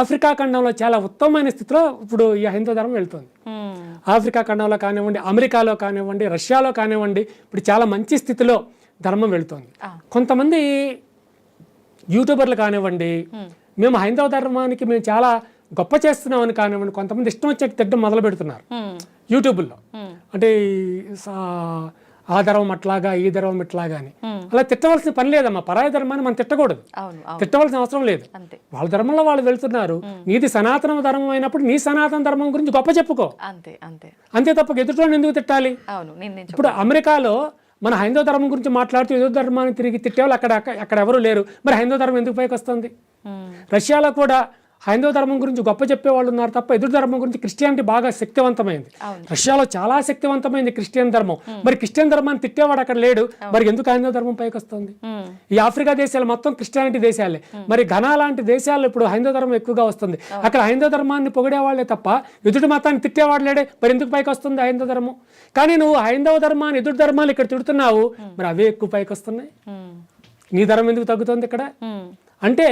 ఆఫ్రికా ఖండంలో చాలా ఉత్తమమైన స్థితిలో ఇప్పుడు ఈ హైందవ ధర్మం వెళ్తుంది. ఆఫ్రికా ఖండంలో కానివ్వండి, అమెరికాలో కానివ్వండి, రష్యాలో కానివ్వండి, ఇప్పుడు చాలా మంచి స్థితిలో ధర్మం వెళ్తుంది. కొంతమంది యూట్యూబర్లు కానివ్వండి, మేము హైందవ ధర్మానికి మేము చాలా గొప్ప చేస్తున్నామని కానివ్వండి, కొంతమంది ఇష్టం వచ్చే తిట్టడం మొదలు పెడుతున్నారు యూట్యూబ్లో. అంటే ఆ ధర్మం అట్లాగా, ఈ ధర్మం ఇట్లాగా అని. అలా తిట్టవలసిన పని లేదమ్మా. పరాయి ధర్మాన్ని మనం తిట్టకూడదు, తిట్టవలసిన అవసరం లేదు. వాళ్ళ ధర్మంలో వాళ్ళు వెళ్తున్నారు. నీది సనాతన ధర్మం అయినప్పుడు నీ సనాతన ధర్మం గురించి గొప్ప చెప్పుకో, అంతే తప్ప ఎదుటి ఎందుకు తిట్టాలి? ఇప్పుడు అమెరికాలో మన హైందవ ధర్మం గురించి మాట్లాడుతూ ఎదురు ధర్మాన్ని తిరిగి తిట్టేవాళ్ళు అక్కడ ఎవరు లేరు. మరి హైందవ ధర్మం ఎందుకు పైకి వస్తుంది? రష్యాలో కూడా హైందవ ధర్మం గురించి గొప్ప చెప్పేవాళ్ళు ఉన్నారు తప్ప ఎదురు ధర్మం గురించి క్రిస్టియానిటీ బాగా శక్తివంతమైంది. రష్యాలో చాలా శక్తివంతమైంది క్రిస్టియన్ ధర్మం. మరి క్రిస్టియన్ ధర్మాన్ని తిట్టేవాడు అక్కడ లేడు, మరి ఎందుకు హైందవ ధర్మం పైకి వస్తుంది? ఈ ఆఫ్రికా దేశాలు మొత్తం క్రిస్టియానిటీ దేశాలే, మరి ఘనా లాంటి దేశాల్లో ఇప్పుడు హైందవ ధర్మం ఎక్కువగా వస్తుంది. అక్కడ హైందవ ధర్మాన్ని పొగిడేవాళ్లే తప్ప ఎదుటి మతాన్ని తిట్టేవాడు లేడే, మరి ఎందుకు పైకి వస్తుంది హైందవ ధర్మం? కానీ నువ్వు హైందవ ధర్మాన్ని, ఎదుటి ధర్మాలు ఇక్కడ తిడుతున్నావు, మరి అవే ఎక్కువ పైకి వస్తున్నాయి. నీ ధర్మం ఎందుకు తగ్గుతుంది ఇక్కడ? అంటే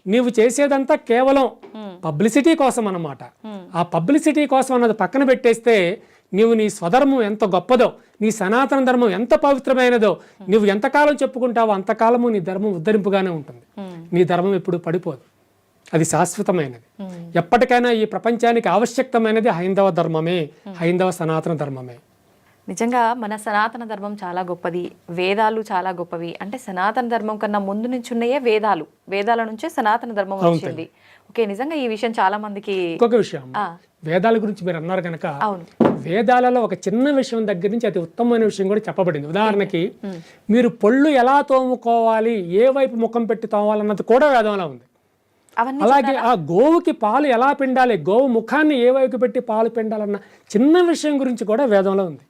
నీవు చేసేదంతా కేవలం పబ్లిసిటీ కోసం అన్నమాట. ఆ పబ్లిసిటీ కోసం అన్నది పక్కన పెట్టేస్తే నీవు నీ స్వధర్మం ఎంత గొప్పదో, నీ సనాతన ధర్మం ఎంత పవిత్రమైనదో నువ్వు ఎంతకాలం చెప్పుకుంటావో అంతకాలము నీ ధర్మం ఉద్ధరింపుగానే ఉంటుంది. నీ ధర్మం ఎప్పుడు పడిపోదు, అది శాశ్వతమైనది. ఎప్పటికైనా ఈ ప్రపంచానికి ఆవశ్యకమైనది హైందవ ధర్మమే, హైందవ సనాతన ధర్మమే. నిజంగా మన సనాతన ధర్మం చాలా గొప్పది, వేదాలు చాలా గొప్పవి. అంటే సనాతన ధర్మం కన్నా ముందు నుంచి ఉన్నాయే వేదాలు, వేదాల నుంచే సనాతన ధర్మం వచ్చింది. ఓకే, నిజంగా ఈ విషయం చాలా మందికి. ఇంకొక విషయం, వేదాల గురించి మీరు అన్నారు కనుక, వేదాలలో ఒక చిన్న విషయం దగ్గర నుంచి అతి ఉత్తమమైన విషయం కూడా చెప్పబడింది. ఉదాహరణకి మీరు పళ్ళు ఎలా తోముకోవాలి, ఏ వైపు ముఖం పెట్టి తోమాలన్నది కూడా వేదంలో ఉంది. అలాగే ఆ గోవుకి పాలు ఎలా పిండాలి, గోవు ముఖాన్ని ఏ వైపు పెట్టి పాలు పిండాలన్న చిన్న విషయం గురించి కూడా వేదంలో ఉంది.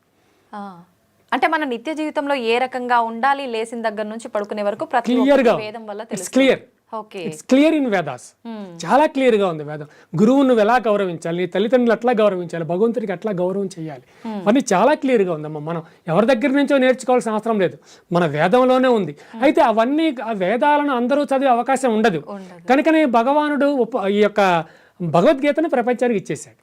అంటే మన నిత్య జీవితంలో ఏ రకంగా ఉండాలి, లేచిన దగ్గర నుంచి పడుకునే వరకు ప్రతి వేదం వల్ల క్లియర్ ఇన్ వేదాస్, చాలా క్లియర్ గా ఉంది వేదం. గురువు నువ్వు ఎలా గౌరవించాలి, నీ తల్లిదండ్రులు ఎట్లా గౌరవించాలి, భగవంతుడికి ఎట్లా గౌరవం చేయాలి, అని చాలా క్లియర్ గా ఉందమ్మా. మనం ఎవరి దగ్గర నుంచో నేర్చుకోవాల్సిన అవసరం లేదు, మన వేదంలోనే ఉంది. అయితే అవన్నీ ఆ వేదాలను అందరూ చదివే అవకాశం ఉండదు. కనుకనే భగవానుడు ఈ యొక్క భగవద్గీతను ప్రపంచానికి ఇచ్చేసాడు.